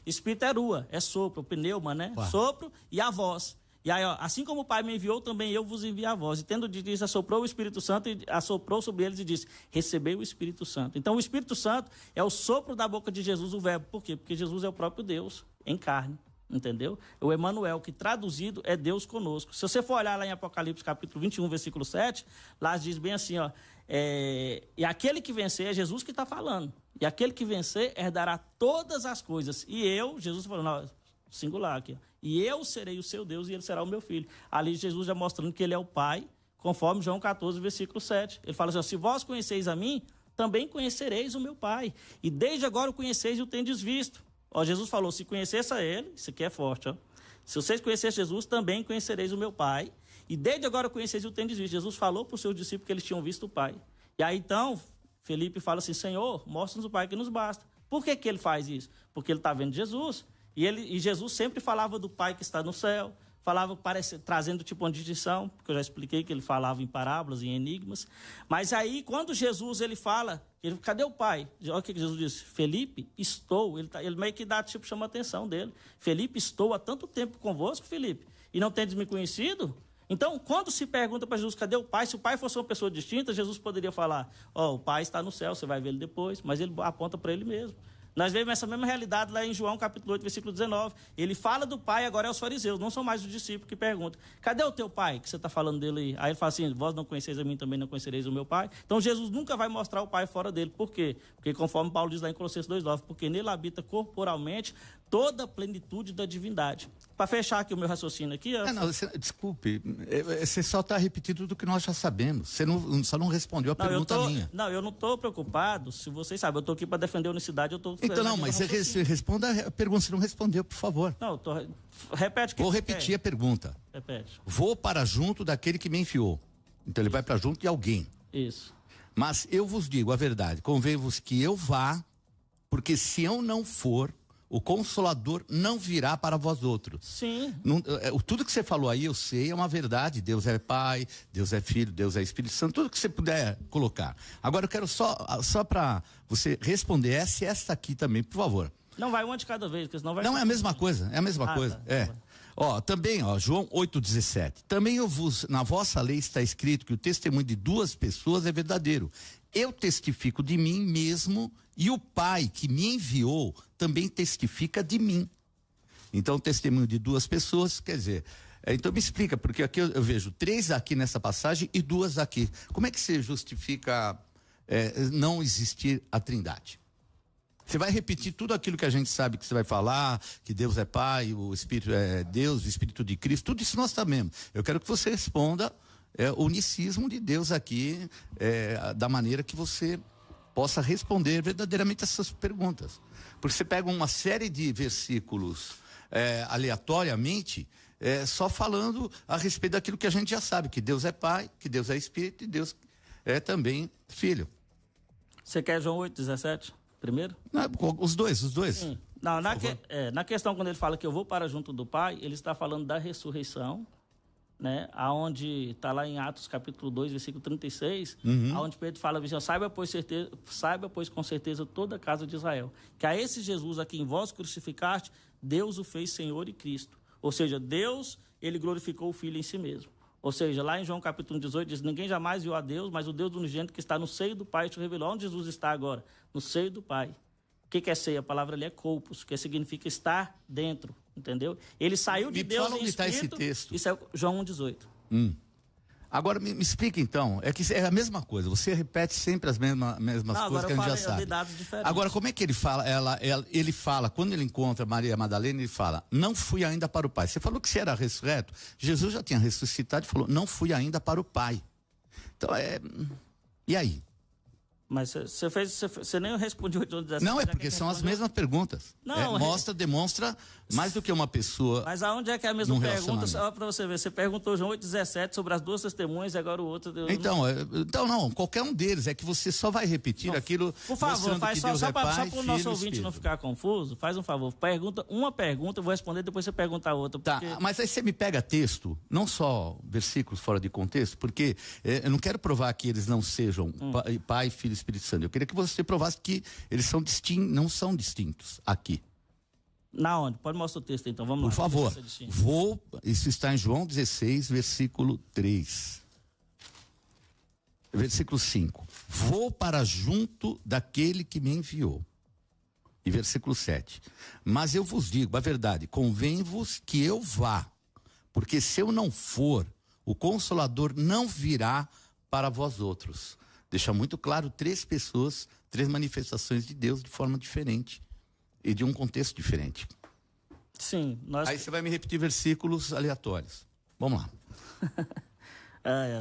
Espírito é rua, é sopro, pneuma, né? Ué. Sopro e a voz. E aí, ó, assim como o Pai me enviou, também eu vos envio a voz. E tendo dito isso, assoprou o Espírito Santo e assoprou sobre eles e disse, recebei o Espírito Santo. Então, o Espírito Santo é o sopro da boca de Jesus, o verbo. Por quê? Porque Jesus é o próprio Deus, em carne. Entendeu? O Emanuel, que traduzido é Deus conosco. Se você for olhar lá em Apocalipse, capítulo 21, versículo 7, lá diz bem assim, ó, e aquele que vencer, é Jesus que está falando, e aquele que vencer herdará todas as coisas. E eu, Jesus falou, não, singular aqui, ó, e eu serei o seu Deus e ele será o meu filho. Ali Jesus já mostrando que ele é o Pai, conforme João 14, versículo 7. Ele fala assim, ó, se vós conheceis a mim, também conhecereis o meu Pai. E desde agora o conheceis e o tendes visto. Ó, Jesus falou, se conhecesse a ele, isso aqui é forte, ó. Se vocês conhecessem Jesus, também conhecereis o meu Pai. E desde agora conheceis e o tendes visto. Jesus falou para os seus discípulos que eles tinham visto o Pai. E aí então, Felipe fala assim, Senhor, mostra-nos o Pai que nos basta. Por que ele faz isso? Porque ele está vendo Jesus. E Jesus sempre falava do Pai que está no céu, falava trazendo tipo uma distinção, porque eu já expliquei que ele falava em parábolas, em enigmas. Mas aí, quando Jesus ele fala, cadê o Pai? Olha o que Jesus disse, Felipe, estou. Ele meio que dá, tipo, chama a atenção dele. Felipe, estou há tanto tempo convosco, Felipe, e não tendes me conhecido? Então, quando se pergunta para Jesus, cadê o Pai? Se o Pai fosse uma pessoa distinta, Jesus poderia falar, ó, o Pai está no céu, você vai ver ele depois, mas ele aponta para ele mesmo. Nós vemos essa mesma realidade lá em João, capítulo 8, versículo 19. Ele fala do Pai, agora é os fariseus, não são mais os discípulos que perguntam. Cadê o teu Pai, que você está falando dele aí? Aí ele fala assim, vós não conheceis a mim, também não conhecereis o meu Pai. Então Jesus nunca vai mostrar o Pai fora dele. Por quê? Porque conforme Paulo diz lá em Colossenses 2,9, porque nele habita corporalmente toda a plenitude da divindade. Para fechar aqui o meu raciocínio aqui... Desculpe, você só está repetindo tudo que nós já sabemos. Você só não respondeu a pergunta minha. Não, eu não estou preocupado, se vocês sabem, eu estou aqui para defender a unicidade, eu estou... Então não, mas você responda a pergunta, você não respondeu, por favor. Não, repete o que Vou repetir a pergunta. Repete. Vou para junto daquele que me enviou. Então ele vai para junto de alguém. Isso. Mas eu vos digo a verdade, convém-vos que eu vá, porque se eu não for, o Consolador não virá para vós outros. Sim. Tudo que você falou aí, eu sei, é uma verdade. Deus é Pai, Deus é Filho, Deus é Espírito Santo, tudo que você puder colocar. Agora eu quero só para você responder essa e essa aqui também, por favor. Não, vai uma de cada vez, porque senão vai... Não, é a mesma coisa, é a mesma coisa. Tá. Ó, também, ó, João 8,17. Também na vossa lei está escrito que o testemunho de duas pessoas é verdadeiro. Eu testifico de mim mesmo e o Pai que me enviou também testifica de mim. Então, testemunho de duas pessoas, quer dizer, então me explica, porque aqui eu vejo 3 aqui nessa passagem e 2 aqui. Como é que você justifica não existir a Trindade? Você vai repetir tudo aquilo que a gente sabe que você vai falar, que Deus é Pai, o Espírito é Deus, o Espírito de Cristo, tudo isso nós sabemos. Eu quero que você responda o unicismo de Deus aqui, da maneira que você possa responder verdadeiramente essas perguntas. Porque você pega uma série de versículos aleatoriamente, só falando a respeito daquilo que a gente já sabe, que Deus é Pai, que Deus é Espírito e Deus é também Filho. Você quer João 8,17 primeiro? Não, os dois. Sim. Não, na questão, quando ele fala que eu vou para junto do Pai, ele está falando da ressurreição, né? Aonde está lá em Atos capítulo 2, versículo 36, aonde Pedro fala assim, saiba pois com certeza toda a casa de Israel, que a esse Jesus a quem vós crucificaste, Deus o fez Senhor e Cristo. Ou seja, Deus, ele glorificou o Filho em si mesmo. Ou seja, lá em João capítulo 18 diz, ninguém jamais viu a Deus, mas o Deus unigênito que está no seio do Pai te revelou. Onde Jesus está agora? No seio do Pai. O que é seio? A palavra ali é colpos, que significa estar dentro, entendeu? Ele saiu de Deus em espírito. Esse texto. Isso é João 1,18. Agora me explica então, que é a mesma coisa, você repete sempre as mesmas coisas que a gente já sabe. Dados diferentes. Agora, como é que ele fala? Ele fala, quando ele encontra Maria Madalena, ele fala, não fui ainda para o Pai. Você falou que você era ressurreto, Jesus já tinha ressuscitado e falou, não fui ainda para o Pai. Então, e aí? Mas você nem respondeu 8,17. Não, é porque são as mesmas perguntas. Não, demonstra mais do que uma pessoa. Mas aonde é que é a mesma pergunta? Só para você ver. Você perguntou João 8,17 sobre as duas testemunhas e agora o outro. Então, não, qualquer um deles. É que você só vai repetir aquilo. Por favor, faz só para o nosso ouvinte não ficar confuso, faz um favor. Pergunta uma pergunta, eu vou responder, depois você pergunta a outra. Porque... Tá, mas aí você me pega texto, não só versículos fora de contexto, porque eu não quero provar que eles não sejam Pai, Filho e Espírito Santo. Eu queria que você provasse que eles não são distintos aqui. Na onde? Pode mostrar o texto então, vamos lá. Por favor, isso está em João 16, versículo 3. Versículo 5. Vou para junto daquele que me enviou. E versículo 7. Mas eu vos digo a verdade, convém-vos que eu vá, porque se eu não for, o Consolador não virá para vós outros. Deixa muito claro, 3 pessoas, 3 manifestações de Deus de forma diferente e de um contexto diferente. Sim. Aí você vai me repetir versículos aleatórios. Vamos lá.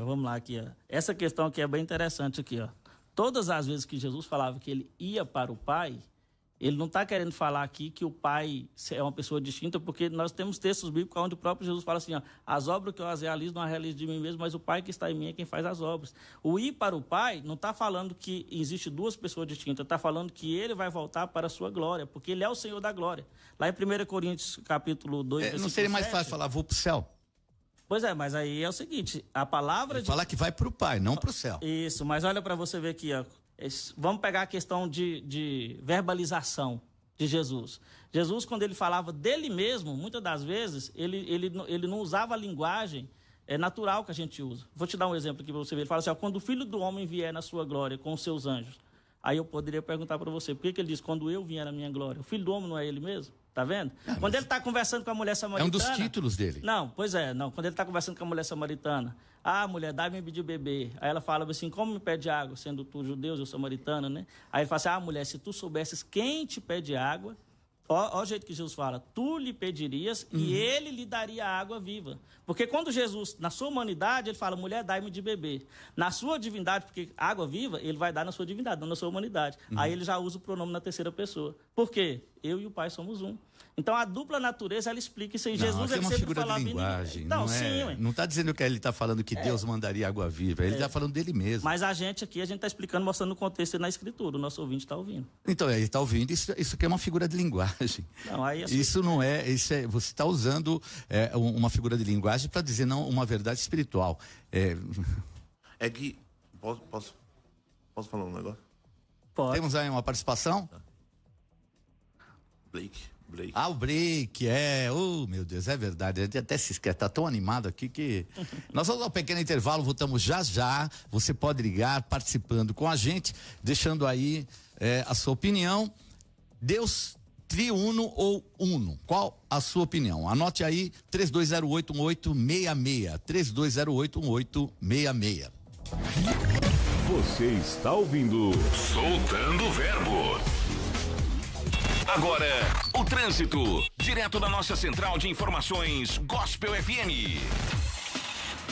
Vamos lá aqui, ó. Essa questão aqui é bem interessante aqui, ó. Todas as vezes que Jesus falava que ele ia para o Pai, ele não está querendo falar aqui que o Pai é uma pessoa distinta, porque nós temos textos bíblicos onde o próprio Jesus fala assim, ó, as obras que eu as realizo, não as realizo de mim mesmo, mas o Pai que está em mim é quem faz as obras. O ir para o Pai não está falando que existe 2 pessoas distintas, está falando que ele vai voltar para a sua glória, porque ele é o Senhor da glória. Lá em 1 Coríntios, capítulo 2, não seria mais fácil falar, vou para o céu? Pois é, mas aí é o seguinte, a palavra... Ele fala que vai para o Pai, não para o céu. Isso, mas olha para você ver aqui, ó. Vamos pegar a questão de verbalização de Jesus. Jesus, quando ele falava dele mesmo, muitas das vezes, ele não usava a linguagem natural que a gente usa. Vou te dar um exemplo aqui para você ver. Ele fala assim, ó, quando o Filho do Homem vier na sua glória com os seus anjos. Aí eu poderia perguntar para você, por que ele diz, quando eu vier na minha glória? O Filho do Homem não é ele mesmo? Tá vendo? Quando ele está conversando com a mulher samaritana... É um dos títulos dele. Não, pois é. Não. Quando ele está conversando com a mulher samaritana, mulher, dá-me de beber. Aí ela fala assim, como me pede água, sendo tu judeu, eu samaritana, né? Aí ele fala assim, mulher, se tu soubesses quem te pede água... Olha o jeito que Jesus fala, tu lhe pedirias e ele lhe daria a água viva. Porque quando Jesus, na sua humanidade, ele fala, mulher, dai-me de beber. Na sua divindade, porque água viva, ele vai dar na sua divindade, não na sua humanidade. Aí ele já usa o pronome na terceira pessoa. Por quê? Eu e o Pai somos um. Então a dupla natureza, ela explica isso aí. Jesus, ele sempre falava... É uma figura de linguagem. Sim, não está dizendo que ele está falando que Deus mandaria água viva, ele está falando dele mesmo. Mas a gente está explicando, mostrando o contexto na escritura, o nosso ouvinte está ouvindo. Então, ele está ouvindo, isso aqui é uma figura de linguagem. Não, aí isso não é, você está usando uma figura de linguagem para dizer não uma verdade espiritual. É que, posso falar um negócio? Pode. Temos aí uma participação? Blake. O Blake, oh meu Deus, é verdade, a gente até se esquece, tá tão animado aqui que... Nós vamos ao pequeno intervalo, voltamos já, você pode ligar participando com a gente, deixando aí a sua opinião. Deus triuno ou uno, qual a sua opinião? Anote aí, 3208-1866, 3208-1866. Você está ouvindo Soltando o Verbo. Agora, o trânsito, direto da nossa central de informações Gospel FM.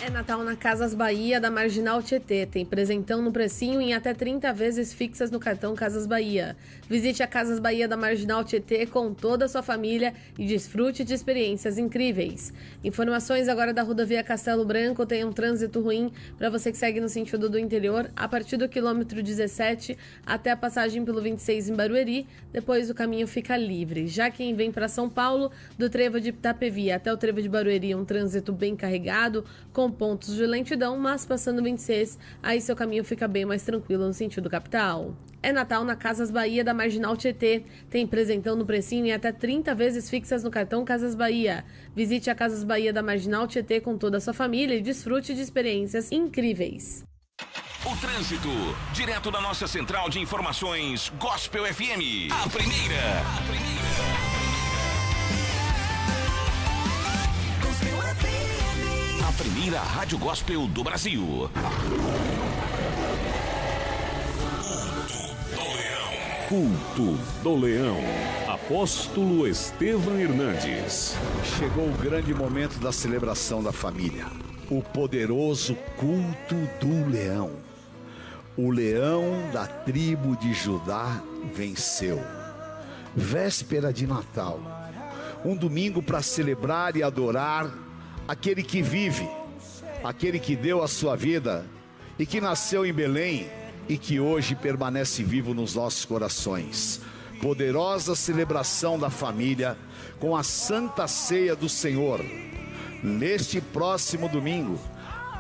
É Natal na Casas Bahia, da Marginal Tietê. Tem presentão no precinho em até 30 vezes fixas no cartão Casas Bahia. Visite a Casas Bahia da Marginal Tietê com toda a sua família e desfrute de experiências incríveis. Informações agora da rodovia Castelo Branco. Tem um trânsito ruim para você que segue no sentido do interior, a partir do quilômetro 17 até a passagem pelo 26 em Barueri. Depois o caminho fica livre. Já quem vem para São Paulo, do trevo de Itapevi até o trevo de Barueri, um trânsito bem carregado, com pontos de lentidão, mas passando 26, aí seu caminho fica bem mais tranquilo no sentido capital. É Natal na Casas Bahia da Marginal Tietê. Tem presentão no precinho em até 30 vezes fixas no cartão Casas Bahia. Visite a Casas Bahia da Marginal Tietê com toda a sua família e desfrute de experiências incríveis. O trânsito, direto da nossa central de informações Gospel FM. A primeira. A primeira rádio gospel do Brasil. Culto do Leão. Apóstolo Estevam Hernandes. Chegou o grande momento da celebração da família. O poderoso culto do leão. O leão da tribo de Judá venceu. Véspera de Natal. Um domingo para celebrar e adorar aquele que vive, aquele que deu a sua vida e que nasceu em Belém e que hoje permanece vivo nos nossos corações. Poderosa celebração da família com a Santa Ceia do Senhor. Neste próximo domingo,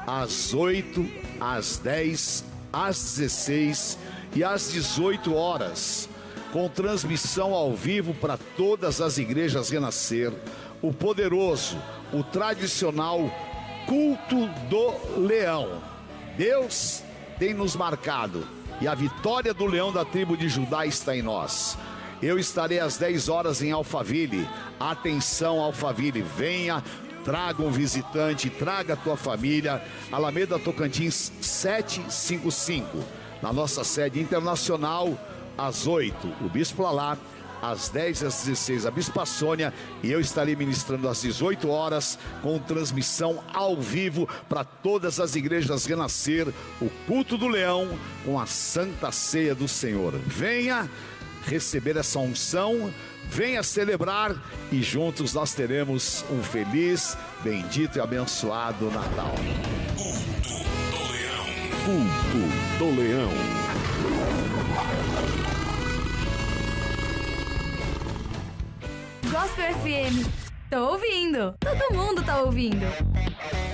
às 8, às 10, às 16 e às 18 horas, com transmissão ao vivo para todas as igrejas Renascer, o poderoso, o tradicional culto do leão. Deus tem nos marcado e a vitória do leão da tribo de Judá está em nós. Eu estarei às 10 horas em Alphaville. Atenção, Alphaville, venha, traga um visitante, traga a tua família. Alameda Tocantins 755, na nossa sede internacional, às 8, o Bispo Lalá, às 10 e às 16, a Bispa Sônia, e eu estarei ministrando às 18 horas, com transmissão ao vivo para todas as igrejas Renascer, o culto do leão com a Santa Ceia do Senhor. Venha receber essa unção, venha celebrar e juntos nós teremos um feliz, bendito e abençoado Natal. Culto do Leão. Gospel FM. Tô ouvindo. Todo mundo tá ouvindo.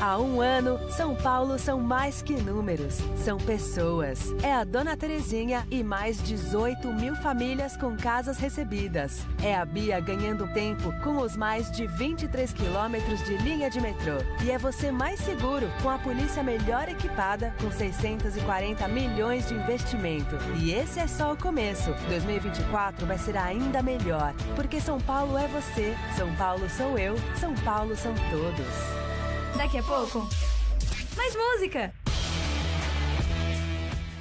Há um ano, São Paulo são mais que números, são pessoas. É a Dona Terezinha e mais 18 mil famílias com casas recebidas. É a Bia ganhando tempo com os mais de 23 quilômetros de linha de metrô. E é você mais seguro com a polícia melhor equipada com 640 milhões de investimento. E esse é só o começo. 2024 vai ser ainda melhor, porque São Paulo é você, São Paulo sou eu, São Paulo são todos. Daqui a pouco, mais música.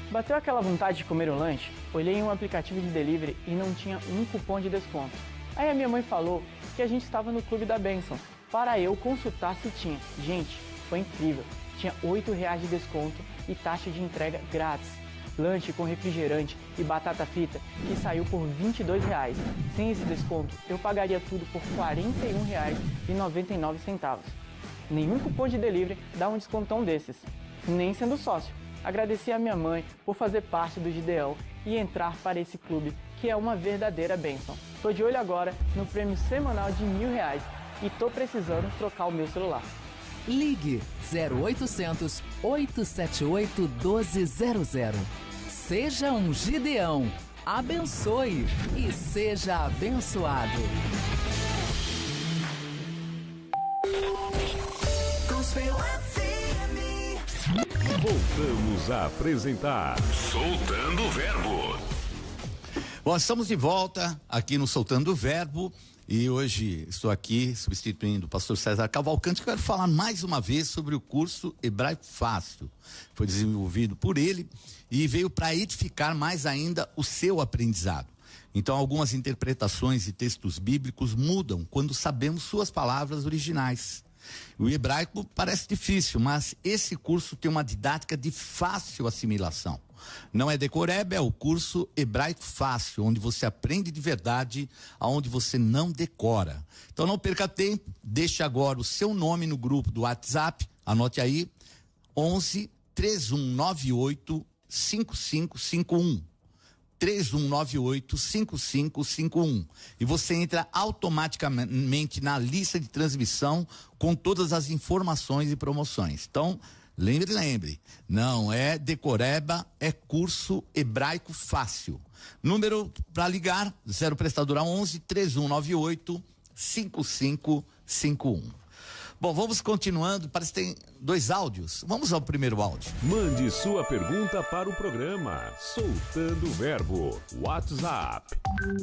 Bateu aquela vontade de comer um lanche? Olhei em um aplicativo de delivery e não tinha um cupom de desconto. Aí a minha mãe falou que a gente estava no Clube da Bênção, para eu consultar se tinha. Gente, foi incrível. Tinha R$8 de desconto e taxa de entrega grátis. Lanche com refrigerante e batata frita que saiu por R$22. Sem esse desconto, eu pagaria tudo por R$41,99. Nenhum cupom de delivery dá um descontão desses, nem sendo sócio. Agradeci a minha mãe por fazer parte do Gideão e entrar para esse clube, que é uma verdadeira bênção. Tô de olho agora no prêmio semanal de R$1.000 e tô precisando trocar o meu celular. Ligue 0800 878 1200. Seja um Gideão. Abençoe e seja abençoado. Voltamos a apresentar Soltando o Verbo. Bom, estamos de volta aqui no Soltando o Verbo e hoje estou aqui substituindo o pastor César Cavalcante. Quero falar mais uma vez sobre o curso Hebraico Fácil. Foi desenvolvido por ele e veio para edificar mais ainda o seu aprendizado. Então, algumas interpretações e textos bíblicos mudam quando sabemos suas palavras originais. O hebraico parece difícil, mas esse curso tem uma didática de fácil assimilação. Não é decoreba, é o curso Hebraico Fácil, onde você aprende de verdade, aonde você não decora. Então não perca tempo, deixe agora o seu nome no grupo do WhatsApp, anote aí, 11 3198 5551. 3198-5551. E você entra automaticamente na lista de transmissão com todas as informações e promoções. Então, lembre, não é decoreba, é curso hebraico fácil. Número para ligar, 0 prestadora 11 3198 5551. Bom, vamos continuando, parece que tem 2 áudios. Vamos ao primeiro áudio. Mande sua pergunta para o programa Soltando o Verbo. WhatsApp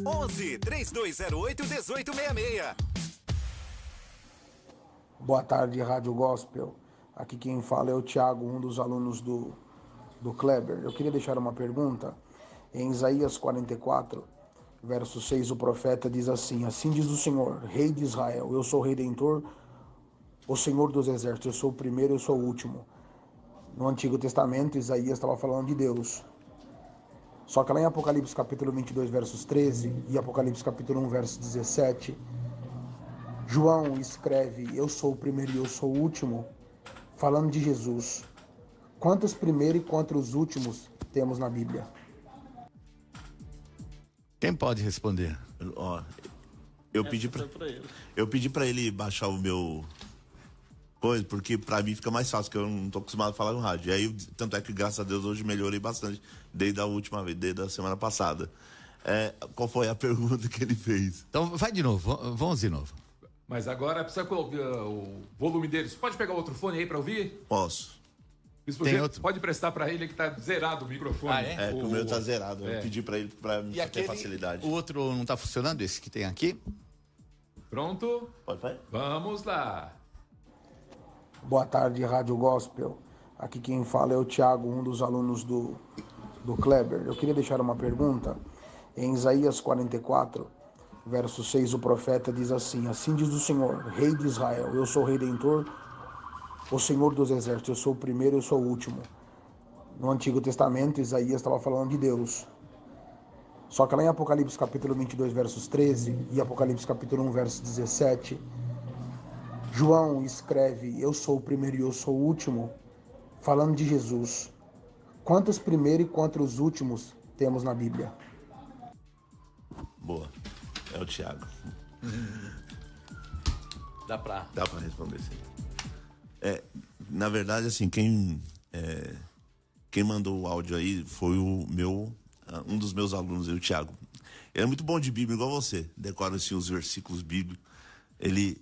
11 3208 1866. Boa tarde, Rádio Gospel. Aqui quem fala é o Thiago, um dos alunos do Kleber. Eu queria deixar uma pergunta. Em Isaías 44, verso 6, o profeta diz assim: assim diz o Senhor, Rei de Israel, eu sou o Redentor, o Senhor dos Exércitos, eu sou o primeiro, eu sou o último. No Antigo Testamento, Isaías estava falando de Deus. Só que lá em Apocalipse capítulo 22, versos 13 e Apocalipse capítulo 1, verso 17, João escreve, eu sou o primeiro e eu sou o último, falando de Jesus. Quantos primeiros e quantos últimos temos na Bíblia? Quem pode responder? Eu pedi para ele baixar o meu coisa, porque para mim fica mais fácil, porque eu não tô acostumado a falar no rádio. E aí, tanto é que, graças a Deus, hoje melhorei bastante, desde a última vez, desde a semana passada. Qual foi a pergunta que ele fez? Então, vai de novo, vamos de novo. Mas agora precisa colocar o volume dele. Você pode pegar outro fone aí para ouvir? Posso. Tem outro? Pode prestar para ele que tá zerado o microfone. O meu tá zerado. Eu pedi para ele para mim ter facilidade. O outro não tá funcionando, esse que tem aqui? Pronto? Pode vai? Vamos lá. Boa tarde, Rádio Gospel. Aqui quem fala é o Thiago, um dos alunos do Kleber. Eu queria deixar uma pergunta. Em Isaías 44, verso 6, o profeta diz assim: assim diz o Senhor, Rei de Israel, eu sou o Redentor, o Senhor dos Exércitos, eu sou o primeiro, eu sou o último. No Antigo Testamento, Isaías estava falando de Deus. Só que lá em Apocalipse capítulo 22, versos 13 e Apocalipse capítulo 1, verso 17, João escreve, eu sou o primeiro e eu sou o último, falando de Jesus. Quantos primeiros e quantos últimos temos na Bíblia? Boa. É o Thiago. Dá pra responder, sim. Na verdade, assim, quem mandou o áudio aí foi um dos meus alunos, o Thiago. Ele é muito bom de Bíblia, igual você. Decora assim, os versículos bíblicos. Ele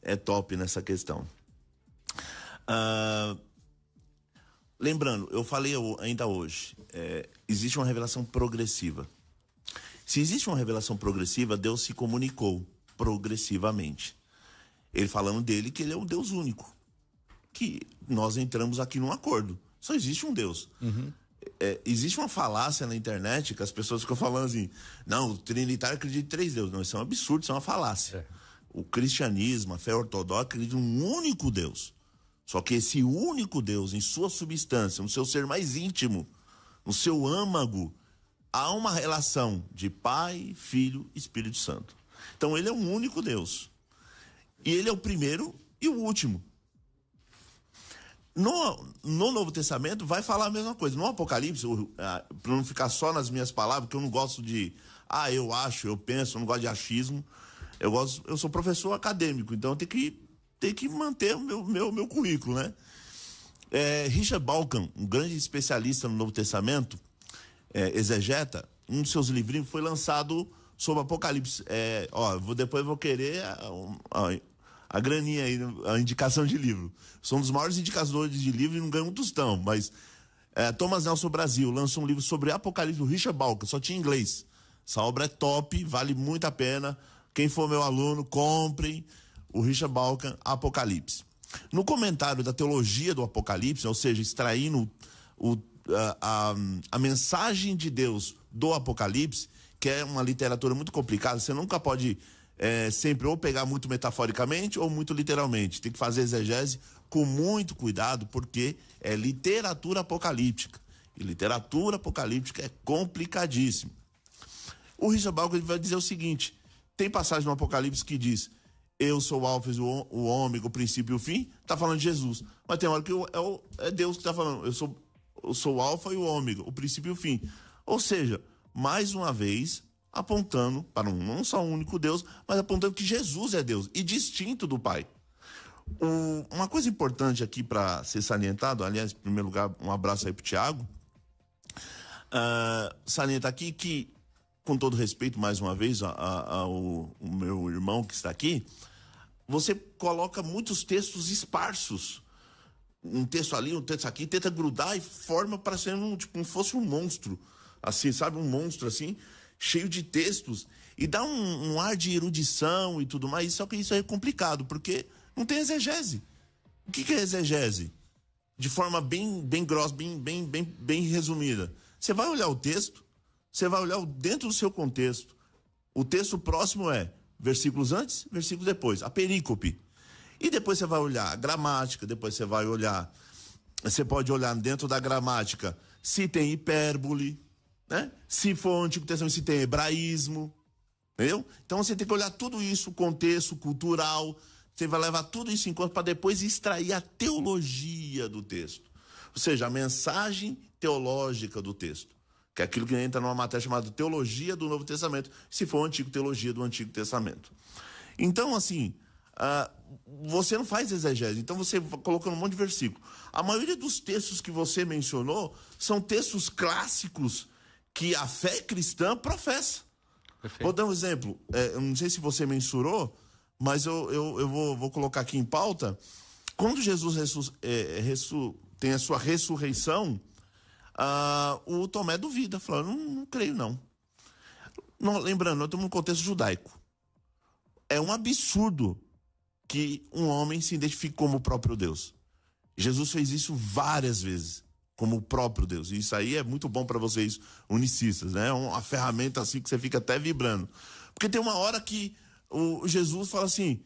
é top nessa questão. Lembrando, eu falei ainda hoje, existe uma revelação progressiva. Se existe uma revelação progressiva, Deus se comunicou progressivamente. Ele falando dele que ele é um Deus único. Que nós entramos aqui num acordo. Só existe um Deus. Uhum. Existe uma falácia na internet que as pessoas ficam falando assim, não, o trinitário acredita em 3 deuses. Não, isso é um absurdo, isso é uma falácia. O cristianismo, a fé ortodoxa acredita em um único Deus. Só que esse único Deus, em sua substância, no seu ser mais íntimo, no seu âmago, há uma relação de Pai, Filho e Espírito Santo. Então ele é um único Deus. E ele é o primeiro e o último. No Novo Testamento vai falar a mesma coisa. No Apocalipse, para não ficar só nas minhas palavras, porque eu não gosto de eu acho, eu penso, eu não gosto de achismo. Eu sou professor acadêmico, então eu tenho que manter o meu currículo, né? Richard Dawkins, um grande especialista no Novo Testamento, exegeta, um dos seus livrinhos foi lançado sobre Apocalipse. Depois vou querer a graninha aí, a indicação de livro. Sou um dos maiores indicadores de livro e não ganho um tostão, mas Thomas Nelson Brasil lançou um livro sobre Apocalipse do Richard Dawkins, só tinha em inglês. Essa obra é top, vale muito a pena. Quem for meu aluno, comprem o Richard Dawkins, Apocalipse. No comentário da teologia do Apocalipse, ou seja, extraindo a mensagem de Deus do Apocalipse, que é uma literatura muito complicada, você nunca pode sempre ou pegar muito metaforicamente ou muito literalmente. Tem que fazer exegese com muito cuidado, porque é literatura apocalíptica. E literatura apocalíptica é complicadíssimo. O Richard Dawkins vai dizer o seguinte: tem passagem no Apocalipse que diz: eu sou o Alfa, o Ômega, o princípio e o fim. Está falando de Jesus. Mas tem hora que é Deus que está falando: eu sou o Alfa e o Ômega, o princípio e o fim. Ou seja, mais uma vez, apontando para não só um único Deus, mas apontando que Jesus é Deus e distinto do Pai. Uma coisa importante aqui para ser salientado, aliás, em primeiro lugar, um abraço aí para o Tiago, salientar aqui que, com todo respeito, mais uma vez, ao meu irmão que está aqui, você coloca muitos textos esparsos. Um texto ali, um texto aqui, tenta grudar e forma para ser como se fosse um monstro. Assim, sabe? Um monstro, assim, cheio de textos. E dá um ar de erudição e tudo mais. Só que isso é complicado, porque não tem exegese. O que é exegese? De forma bem grossa, bem resumida. Você vai olhar o texto, você vai olhar dentro do seu contexto. O texto próximo é versículos antes, versículos depois, a perícope. E depois você vai olhar a gramática, depois você vai olhar... Você pode olhar dentro da gramática se tem hipérbole, né? Se for o Antigo Testamento, se tem hebraísmo, entendeu? Então você tem que olhar tudo isso, contexto cultural, você vai levar tudo isso em conta para depois extrair a teologia do texto. Ou seja, a mensagem teológica do texto, que é aquilo que entra numa matéria chamada Teologia do Novo Testamento, se for o Antigo, Teologia do Antigo Testamento. Então, assim, você não faz exegese, então você colocando um monte de versículo. A maioria dos textos que você mencionou são textos clássicos que a fé cristã professa. Perfeito. Vou dar um exemplo, eu não sei se você mensurou, mas eu vou colocar aqui em pauta. Quando Jesus tem a sua ressurreição, o Tomé duvida, falando: não creio não. Lembrando, nós estamos num contexto judaico. É um absurdo que um homem se identifique como o próprio Deus. Jesus fez isso várias vezes, como o próprio Deus. E isso aí é muito bom para vocês unicistas, né? É uma ferramenta assim que você fica até vibrando. Porque tem uma hora que o Jesus fala assim: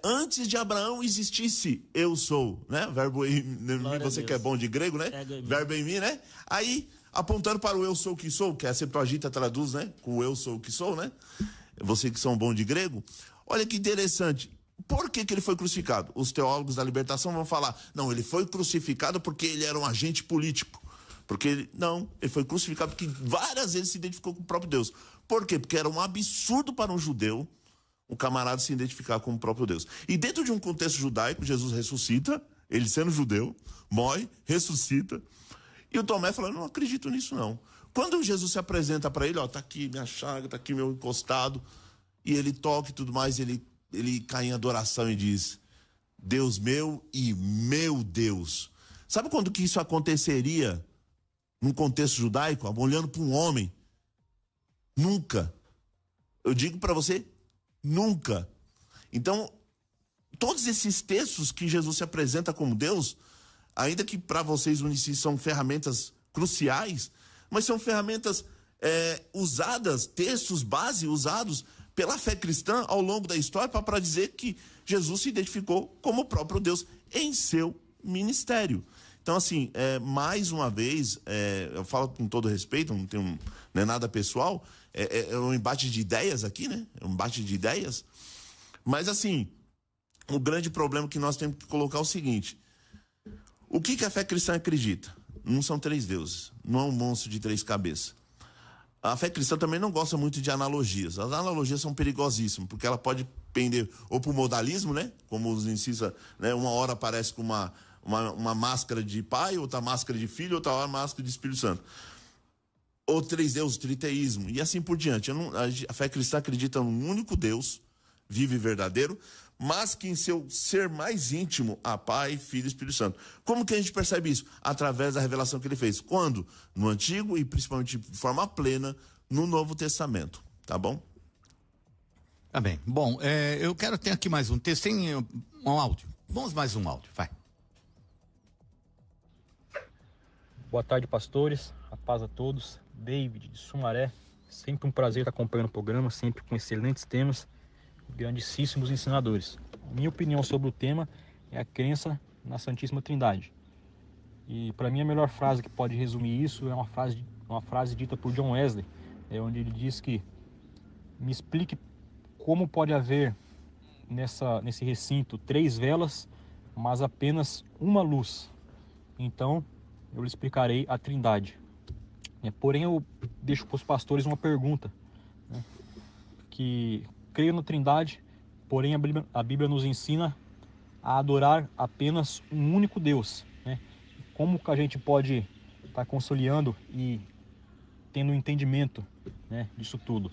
antes de Abraão existisse, eu sou, né? Verbo em mim, você que é bom de grego, né? Verbo em mim, né? Aí, apontando para o eu sou o que sou, que a Septuaginta traduz, né? Com o eu sou o que sou, né? Você que são bom de grego. Olha que interessante. Por que ele foi crucificado? Os teólogos da libertação vão falar: não, ele foi crucificado porque ele era um agente político. Não, ele foi crucificado porque várias vezes se identificou com o próprio Deus. Por quê? Porque era um absurdo para um judeu o camarada se identificar com o próprio Deus. E dentro de um contexto judaico, Jesus ressuscita, ele sendo judeu, morre, ressuscita. E o Tomé fala: não acredito nisso não. Quando Jesus se apresenta para ele: tá aqui minha chaga, tá aqui meu encostado, e ele toca e tudo mais, ele cai em adoração e diz: Deus meu e meu Deus. Sabe quando que isso aconteceria num contexto judaico, olhando para um homem? Nunca. Eu digo para você, nunca. Então, todos esses textos que Jesus se apresenta como Deus, ainda que para vocês unicis são ferramentas cruciais, mas são ferramentas usadas, textos base usados pela fé cristã ao longo da história para dizer que Jesus se identificou como o próprio Deus em seu ministério. Então, assim, mais uma vez, eu falo com todo respeito, não é nada pessoal, é um embate de ideias aqui, né? É um embate de ideias. Mas, assim, o grande problema que nós temos que colocar é o seguinte: o que a fé cristã acredita? Não são três deuses, não é um monstro de três cabeças. A fé cristã também não gosta muito de analogias. As analogias são perigosíssimas, porque ela pode pender ou para o modalismo, né? Como os ensina, né? Uma hora aparece com uma máscara de pai, outra máscara de filho, outra hora máscara de Espírito Santo. Ou três deuses, triteísmo, e assim por diante. A fé cristã acredita num único Deus, vivo e verdadeiro, mas que em seu ser mais íntimo há Pai, Filho e Espírito Santo. Como que a gente percebe isso? Através da revelação que ele fez. Quando? No Antigo e principalmente de forma plena no Novo Testamento. Tá bom? Tá bem. Bom, eu quero ter aqui mais um texto. Tem um áudio. Vamos mais um áudio, vai. Boa tarde, pastores. A paz a todos. David, de Sumaré, Sempre um prazer estar acompanhando o programa, sempre com excelentes temas, grandíssimos ensinadores. Minha opinião sobre o tema é a crença na Santíssima Trindade. E para mim a melhor frase que pode resumir isso é uma frase dita por John Wesley, onde ele diz que me explique como pode haver nesse recinto 3 velas, mas apenas uma luz. Então eu lhe explicarei a Trindade. Porém eu deixo para os pastores uma pergunta, que creio na Trindade, porém a Bíblia nos ensina a adorar apenas um único Deus. Como que a gente pode estar conciliando e tendo um entendimento, disso tudo?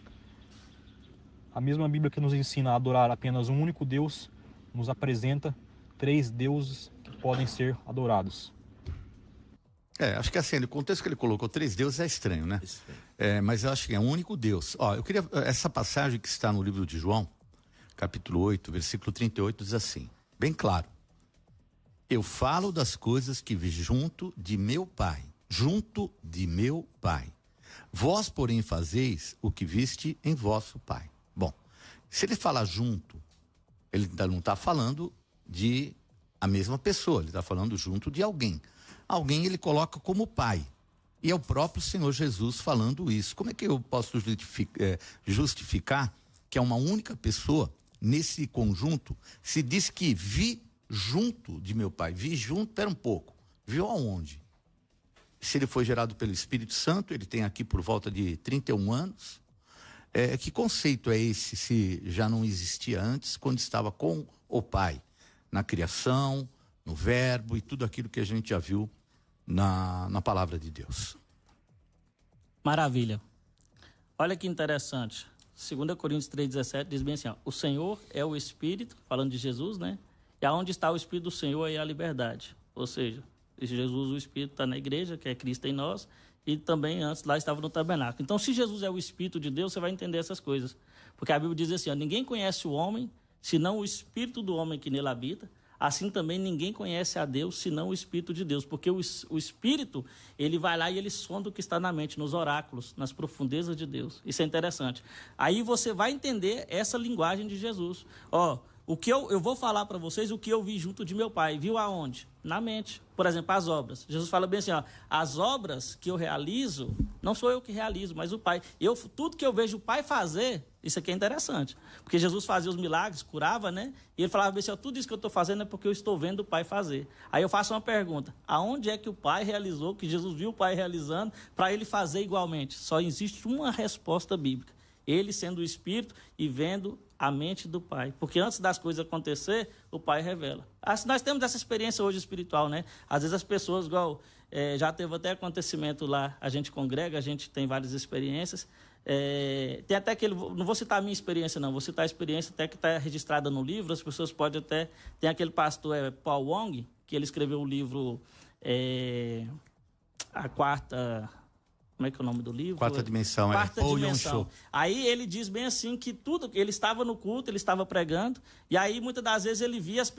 A mesma Bíblia que nos ensina a adorar apenas um único Deus, nos apresenta 3 deuses que podem ser adorados. Acho que assim, no contexto que ele colocou 3 deuses é estranho, né? Mas eu acho que é um único Deus. Eu queria, essa passagem que está no livro de João, capítulo 8, versículo 38, diz assim, bem claro: eu falo das coisas que vi junto de meu Pai. Vós, porém, fazeis o que viste em vosso Pai. Bom, se ele fala junto, ele não está falando de a mesma pessoa, ele está falando junto de alguém. Alguém ele coloca como Pai. E é o próprio Senhor Jesus falando isso. Como é que eu posso justificar que é uma única pessoa nesse conjunto? Se diz que vi junto de meu Pai. Vi junto, pera um pouco. Viu aonde? Se ele foi gerado pelo Espírito Santo, ele tem aqui por volta de 31 anos. Que conceito é esse, se já não existia antes, quando estava com o Pai? Na criação, no verbo e tudo aquilo que a gente já viu na palavra de Deus. Maravilha. Olha que interessante. 2 Coríntios 3,17 diz bem assim, o Senhor é o Espírito, falando de Jesus, né? E aonde está o Espírito do Senhor aí é a liberdade. Ou seja, Jesus, o Espírito, está na igreja, que é Cristo em nós, e também antes lá estava no tabernáculo. Então, se Jesus é o Espírito de Deus, você vai entender essas coisas. Porque a Bíblia diz assim, ninguém conhece o homem, senão o Espírito do homem que nele habita. Assim também ninguém conhece a Deus, senão o Espírito de Deus. Porque o Espírito, ele vai lá e ele sonda o que está na mente, nos oráculos, nas profundezas de Deus. Isso é interessante. Aí você vai entender essa linguagem de Jesus. O que eu vou falar para vocês o que eu vi junto de meu Pai. Viu aonde? Na mente. Por exemplo, as obras. Jesus fala bem assim, as obras que eu realizo, não sou eu que realizo, mas o Pai. Tudo que eu vejo o Pai fazer, isso aqui é interessante. Porque Jesus fazia os milagres, curava, né? E ele falava bem assim, tudo isso que eu estou fazendo é porque eu estou vendo o Pai fazer. Aí eu faço uma pergunta, aonde é que o Pai realizou, que Jesus viu o Pai realizando, para ele fazer igualmente? Só existe uma resposta bíblica. Ele sendo o Espírito e vendo a mente do Pai. Porque antes das coisas acontecer, o Pai revela. Nós temos essa experiência hoje espiritual, né? Às vezes as pessoas, já teve até acontecimento lá, a gente congrega, a gente tem várias experiências. Tem até aquele, não vou citar a minha experiência não, vou citar a experiência até que está registrada no livro, as pessoas podem até... Tem aquele pastor, Paul Wong, que ele escreveu o livro A Quarta... Como é que é o nome do livro? Quarta Dimensão. Quarta Dimensão. Aí ele diz bem assim que tudo, ele estava no culto, ele estava pregando, e aí muitas das vezes ele via as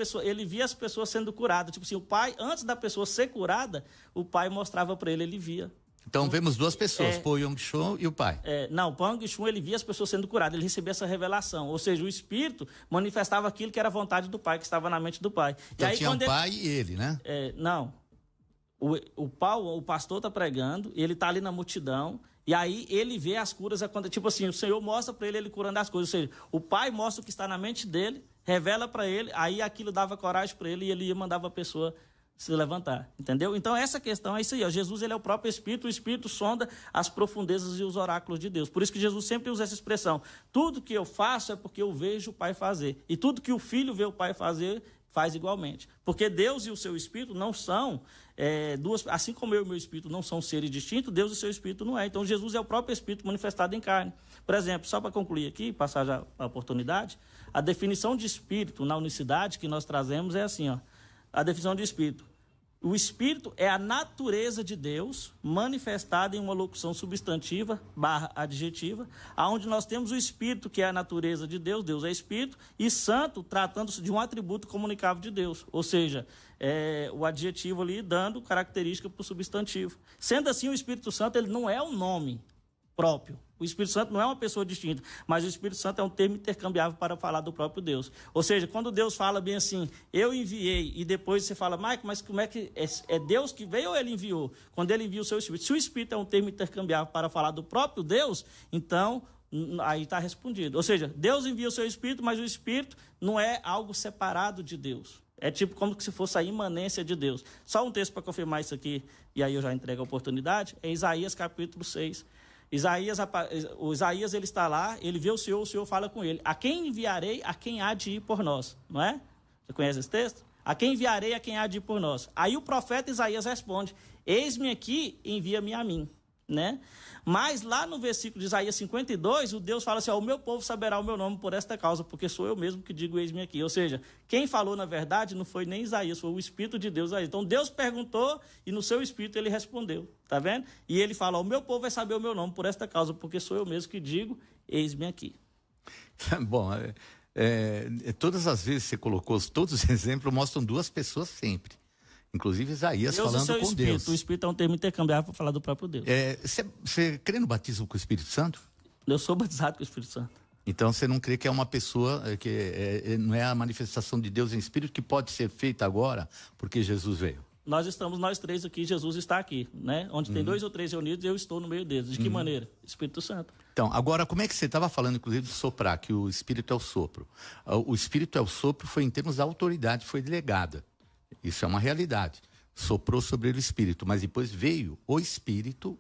pessoas sendo curadas. Tipo assim, o Pai, antes da pessoa ser curada, o Pai mostrava para ele via. Então vemos duas pessoas, Paul Yong-Chun e o Pai. Não, Paul Yong-Chun, ele via as pessoas sendo curadas, ele recebia essa revelação. Ou seja, o Espírito manifestava aquilo que era a vontade do Pai, que estava na mente do Pai. Então e aí, tinha o Pai e ele, né? Não. O pastor está pregando, ele está ali na multidão, e aí ele vê as curas acontecendo. Tipo assim, o Senhor mostra para ele curando as coisas. Ou seja, o Pai mostra o que está na mente dele, revela para ele, aí aquilo dava coragem para ele e ele mandava a pessoa se levantar, entendeu? Então essa questão é isso aí, Jesus ele é o próprio Espírito, o Espírito sonda as profundezas e os oráculos de Deus. Por isso que Jesus sempre usa essa expressão, tudo que eu faço é porque eu vejo o Pai fazer, e tudo que o Filho vê o Pai fazer, faz igualmente. Porque Deus e o seu Espírito não são assim como eu e o meu Espírito não são seres distintos, Deus e o seu Espírito não é. Então Jesus é o próprio Espírito manifestado em carne. Por exemplo, só para concluir aqui, passar já a oportunidade, a definição de Espírito na unicidade que nós trazemos é assim, a definição de Espírito. O Espírito é a natureza de Deus manifestada em uma locução substantiva / adjetiva, onde nós temos o Espírito, que é a natureza de Deus, Deus é Espírito, e Santo, tratando-se de um atributo comunicável de Deus, ou seja, o adjetivo ali dando característica para o substantivo. Sendo assim, o Espírito Santo ele não é um nome próprio. O Espírito Santo não é uma pessoa distinta, mas o Espírito Santo é um termo intercambiável para falar do próprio Deus. Ou seja, quando Deus fala bem assim, eu enviei, e depois você fala, Mike, mas como é que é Deus que veio ou ele enviou? Quando ele envia o seu Espírito. Se o Espírito é um termo intercambiável para falar do próprio Deus, então aí está respondido. Ou seja, Deus envia o seu Espírito, mas o Espírito não é algo separado de Deus. É tipo como se fosse a imanência de Deus. Só um texto para confirmar isso aqui, e aí eu já entrego a oportunidade, é Isaías capítulo 6. O Isaías, ele está lá, ele vê o Senhor fala com ele. A quem enviarei, a quem há de ir por nós, não é? Você conhece esse texto? A quem enviarei, a quem há de ir por nós. Aí o profeta Isaías responde, eis-me aqui, envia-me a mim, né? Mas lá no versículo de Isaías 52, o Deus fala assim, o meu povo saberá o meu nome por esta causa, porque sou eu mesmo que digo eis-me aqui. Ou seja, quem falou na verdade não foi nem Isaías, foi o Espírito de Deus aí. Então Deus perguntou e no seu Espírito ele respondeu, tá vendo? E ele fala, o meu povo vai saber o meu nome por esta causa, porque sou eu mesmo que digo eis-me aqui. Bom, todas as vezes que você colocou, todos os exemplos mostram duas pessoas sempre. Inclusive Isaías Deus falando com Espírito. Deus. O Espírito é um termo intercambiável para falar do próprio Deus. Você crê no batismo com o Espírito Santo? Eu sou batizado com o Espírito Santo. Então você não crê que é uma pessoa, não é a manifestação de Deus em Espírito que pode ser feita agora porque Jesus veio? Nós estamos, nós três aqui, Jesus está aqui, né? Onde tem 2 ou 3 reunidos, eu estou no meio deles. De que maneira? Espírito Santo. Então, agora, como é que você estava falando, inclusive, de soprar, que o Espírito é o sopro? O Espírito é o sopro foi em termos da autoridade, foi delegada. Isso é uma realidade. Soprou sobre ele o Espírito, mas depois veio o Espírito,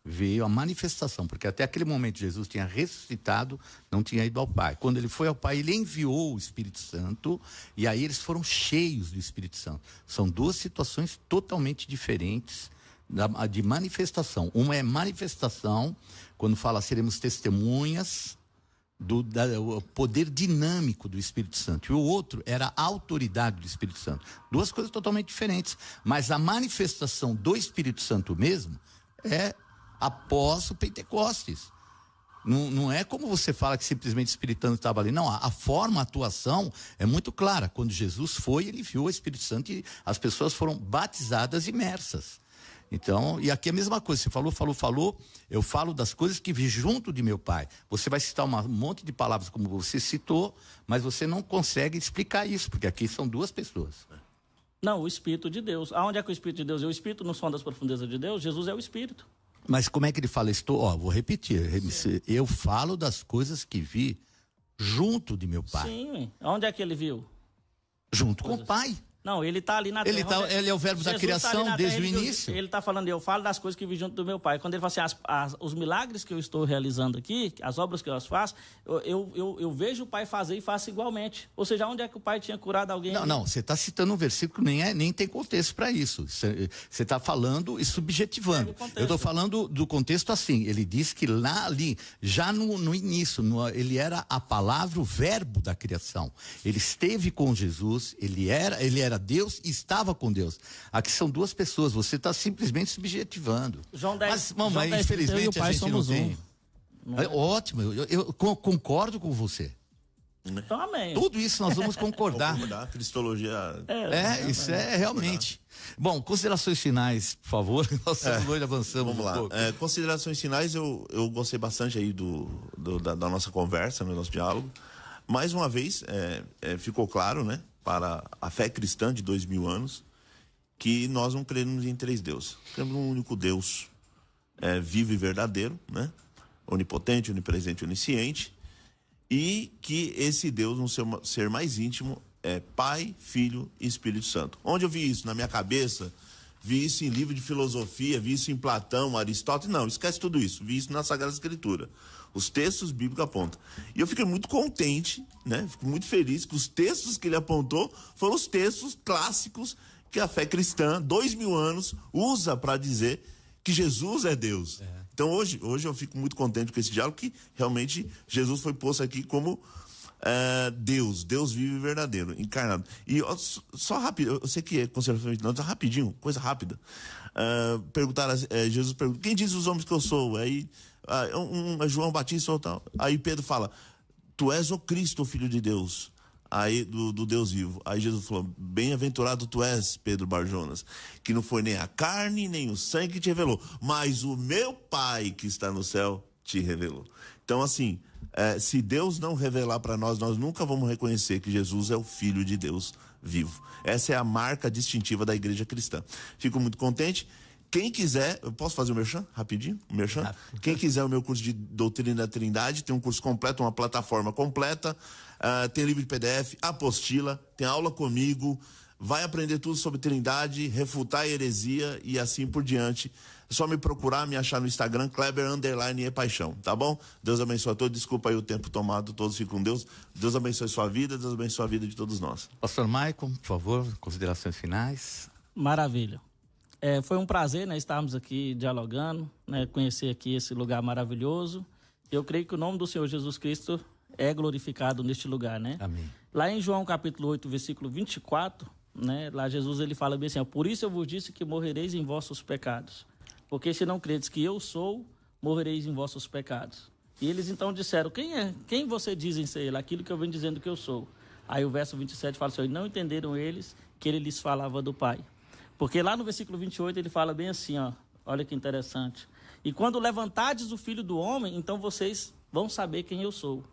veio a manifestação, porque até aquele momento Jesus tinha ressuscitado, não tinha ido ao Pai. Quando ele foi ao Pai, ele enviou o Espírito Santo, e aí eles foram cheios do Espírito Santo. São duas situações totalmente diferentes de manifestação. Uma é manifestação, quando fala seremos testemunhas, do poder dinâmico do Espírito Santo. E o outro era a autoridade do Espírito Santo. Duas coisas totalmente diferentes. Mas a manifestação do Espírito Santo mesmo é após o Pentecostes. Não é como você fala que simplesmente o Espírito Santo estava ali. Não, a forma, a atuação é muito clara. Quando Jesus foi, ele viu o Espírito Santo e as pessoas foram batizadas, imersas. Então, e aqui é a mesma coisa, você falou, eu falo das coisas que vi junto de meu Pai. Você vai citar um monte de palavras como você citou, mas você não consegue explicar isso, porque aqui são duas pessoas. Não, o Espírito de Deus. Aonde é que o Espírito de Deus é? O Espírito não som das profundezas de Deus? Jesus é o Espírito. Mas como é que ele fala? Vou repetir, eu falo das coisas que vi junto de meu Pai. Sim, onde é que ele viu? Junto com o Pai. Não, ele está ali na terra. Ele é o verbo da criação desde o início. Ele está falando, eu falo das coisas que vi junto do meu Pai. Quando ele fala assim, os milagres que eu estou realizando aqui, as obras que eu faço, eu vejo o Pai fazer e faço igualmente. Ou seja, onde é que o Pai tinha curado alguém? Não, você está citando um versículo que nem tem contexto para isso. Você está falando e subjetivando. Eu estou falando do contexto assim. Ele diz que lá ali, já no início, ele era a palavra, o verbo da criação. Ele esteve com Jesus, ele era Deus e estava com Deus. Aqui são duas pessoas, você está simplesmente subjetivando. João 10, mas, mamãe, infelizmente a gente não tem. Ótimo, eu concordo com você. Então, amém. Tudo isso nós vamos concordar. Cristologia. Isso é realmente. Bom, considerações finais, por favor. Nós hoje avançamos. Vamos lá. Considerações finais, eu gostei bastante aí da nossa conversa, do nosso diálogo. Mais uma vez, ficou claro, né, para a fé cristã de 2000 anos, que nós não cremos em 3 deuses. Cremos num único Deus, vivo e verdadeiro, né? Onipotente, onipresente, onisciente, e que esse Deus, no ser mais íntimo, é Pai, Filho e Espírito Santo. Onde eu vi isso? Na minha cabeça? Vi isso em livro de filosofia, vi isso em Platão, Aristóteles? Não, esquece tudo isso. Vi isso na Sagrada Escritura. Os textos bíblicos apontam. E eu fiquei muito contente, né? Fico muito feliz que os textos que ele apontou foram os textos clássicos que a fé cristã, 2000 anos, usa para dizer que Jesus é Deus. Então hoje eu fico muito contente com esse diálogo, que realmente Jesus foi posto aqui como Deus vivo e verdadeiro, encarnado. E só rápido, eu sei que é consideração final, rapidinho, coisa rápida. Perguntaram, Jesus pergunta, quem diz os homens que eu sou? Aí João Batista ou tal. Aí Pedro fala, tu és o Cristo, o Filho de Deus, aí do Deus vivo. Aí Jesus falou, bem-aventurado tu és, Pedro Barjonas, que não foi nem a carne nem o sangue que te revelou, mas o meu Pai que está no céu te revelou. Então, assim, se Deus não revelar para nós, nós nunca vamos reconhecer que Jesus é o Filho de Deus vivo. Essa é a marca distintiva da igreja cristã. Fico muito contente. Quem quiser, eu posso fazer o merchan rapidinho? O merchan? Quem quiser o meu curso de Doutrina da Trindade, tem um curso completo, uma plataforma completa, tem livro de PDF, apostila, tem aula comigo, vai aprender tudo sobre Trindade, refutar a heresia e assim por diante. É só me procurar, me achar no Instagram, Kleber_e-paixão, tá bom? Deus abençoe a todos, desculpa aí o tempo tomado, todos ficam com Deus. Deus abençoe sua vida, Deus abençoe a vida de todos nós. Pastor Maicon, por favor, considerações finais. Maravilha. Foi um prazer, né, estarmos aqui dialogando, né, conhecer aqui esse lugar maravilhoso. Eu creio que o nome do Senhor Jesus Cristo é glorificado neste lugar, né? Amém. Lá em João capítulo 8, versículo 24, né, lá Jesus ele fala bem assim, por isso eu vos disse que morrereis em vossos pecados, porque se não credes que eu sou, morrereis em vossos pecados. E eles então disseram, quem você dizem ser ele? Aquilo que eu venho dizendo que eu sou. Aí o verso 27 fala assim, e não entenderam eles que ele lhes falava do Pai. Porque lá no versículo 28 ele fala bem assim, ó, olha que interessante. E quando levantardes o Filho do Homem, então vocês vão saber quem eu sou.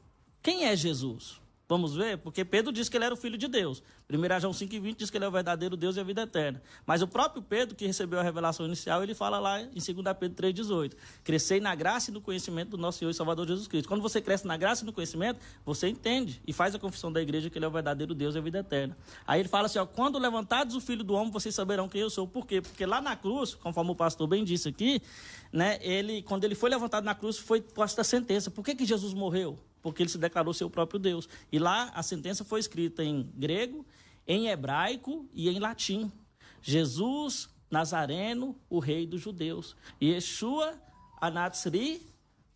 Quem é Jesus? Vamos ver? Porque Pedro disse que ele era o Filho de Deus. 1 João 5,20 diz que ele é o verdadeiro Deus e a vida eterna. Mas o próprio Pedro, que recebeu a revelação inicial, ele fala lá em 2 Pedro 3,18. Crescei na graça e no conhecimento do nosso Senhor e Salvador Jesus Cristo. Quando você cresce na graça e no conhecimento, você entende e faz a confissão da igreja que ele é o verdadeiro Deus e a vida eterna. Aí ele fala assim, ó, quando levantardes o Filho do Homem, vocês saberão quem eu sou. Por quê? Porque lá na cruz, conforme o pastor bem disse aqui, né, quando ele foi levantado na cruz, foi posta a sentença. Por que Jesus morreu? Porque ele se declarou ser o próprio Deus. E lá a sentença foi escrita em grego, em hebraico e em latim. Jesus Nazareno, o rei dos judeus. Yeshua Anatsri,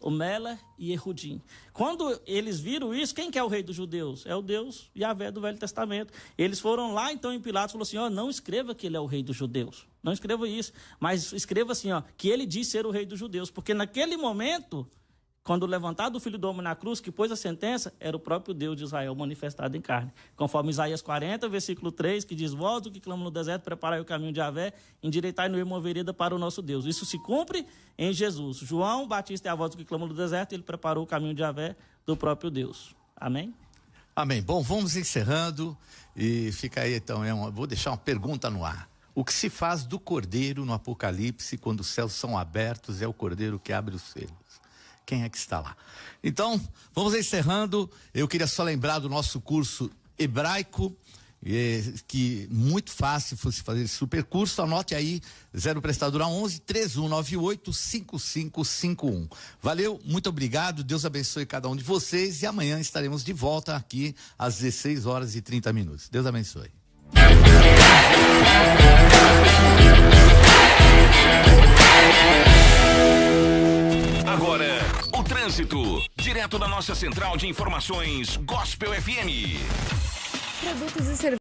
o Mela e Erudim. Quando eles viram isso, quem que é o rei dos judeus? É o Deus Yahvé do Velho Testamento. Eles foram lá, então, em Pilatos, falou assim, ó, não escreva que ele é o rei dos judeus. Não escreva isso, mas escreva assim, ó, que ele diz ser o rei dos judeus. Porque naquele momento, quando levantado o Filho do Homem na cruz, que pôs a sentença, era o próprio Deus de Israel manifestado em carne. Conforme Isaías 40, versículo 3, que diz, vós o que clama no deserto, preparai o caminho de Yahvé, endireitai no ermo uma vereda para o nosso Deus. Isso se cumpre em Jesus. João Batista é a voz do que clama no deserto, ele preparou o caminho de Yahvé do próprio Deus. Amém? Amém. Bom, vamos encerrando e fica aí então, vou deixar uma pergunta no ar. O que se faz do cordeiro no Apocalipse quando os céus são abertos é o cordeiro que abre os selos? Quem é que está lá? Então, vamos encerrando. Eu queria só lembrar do nosso curso hebraico, que muito fácil fosse fazer esse super curso. Anote aí, 0 prestadora 11 3198 5551. Valeu, muito obrigado. Deus abençoe cada um de vocês e amanhã estaremos de volta aqui às 16h30. Deus abençoe. Agora, o trânsito, direto da nossa central de informações Gospel FM. Produtos e serviços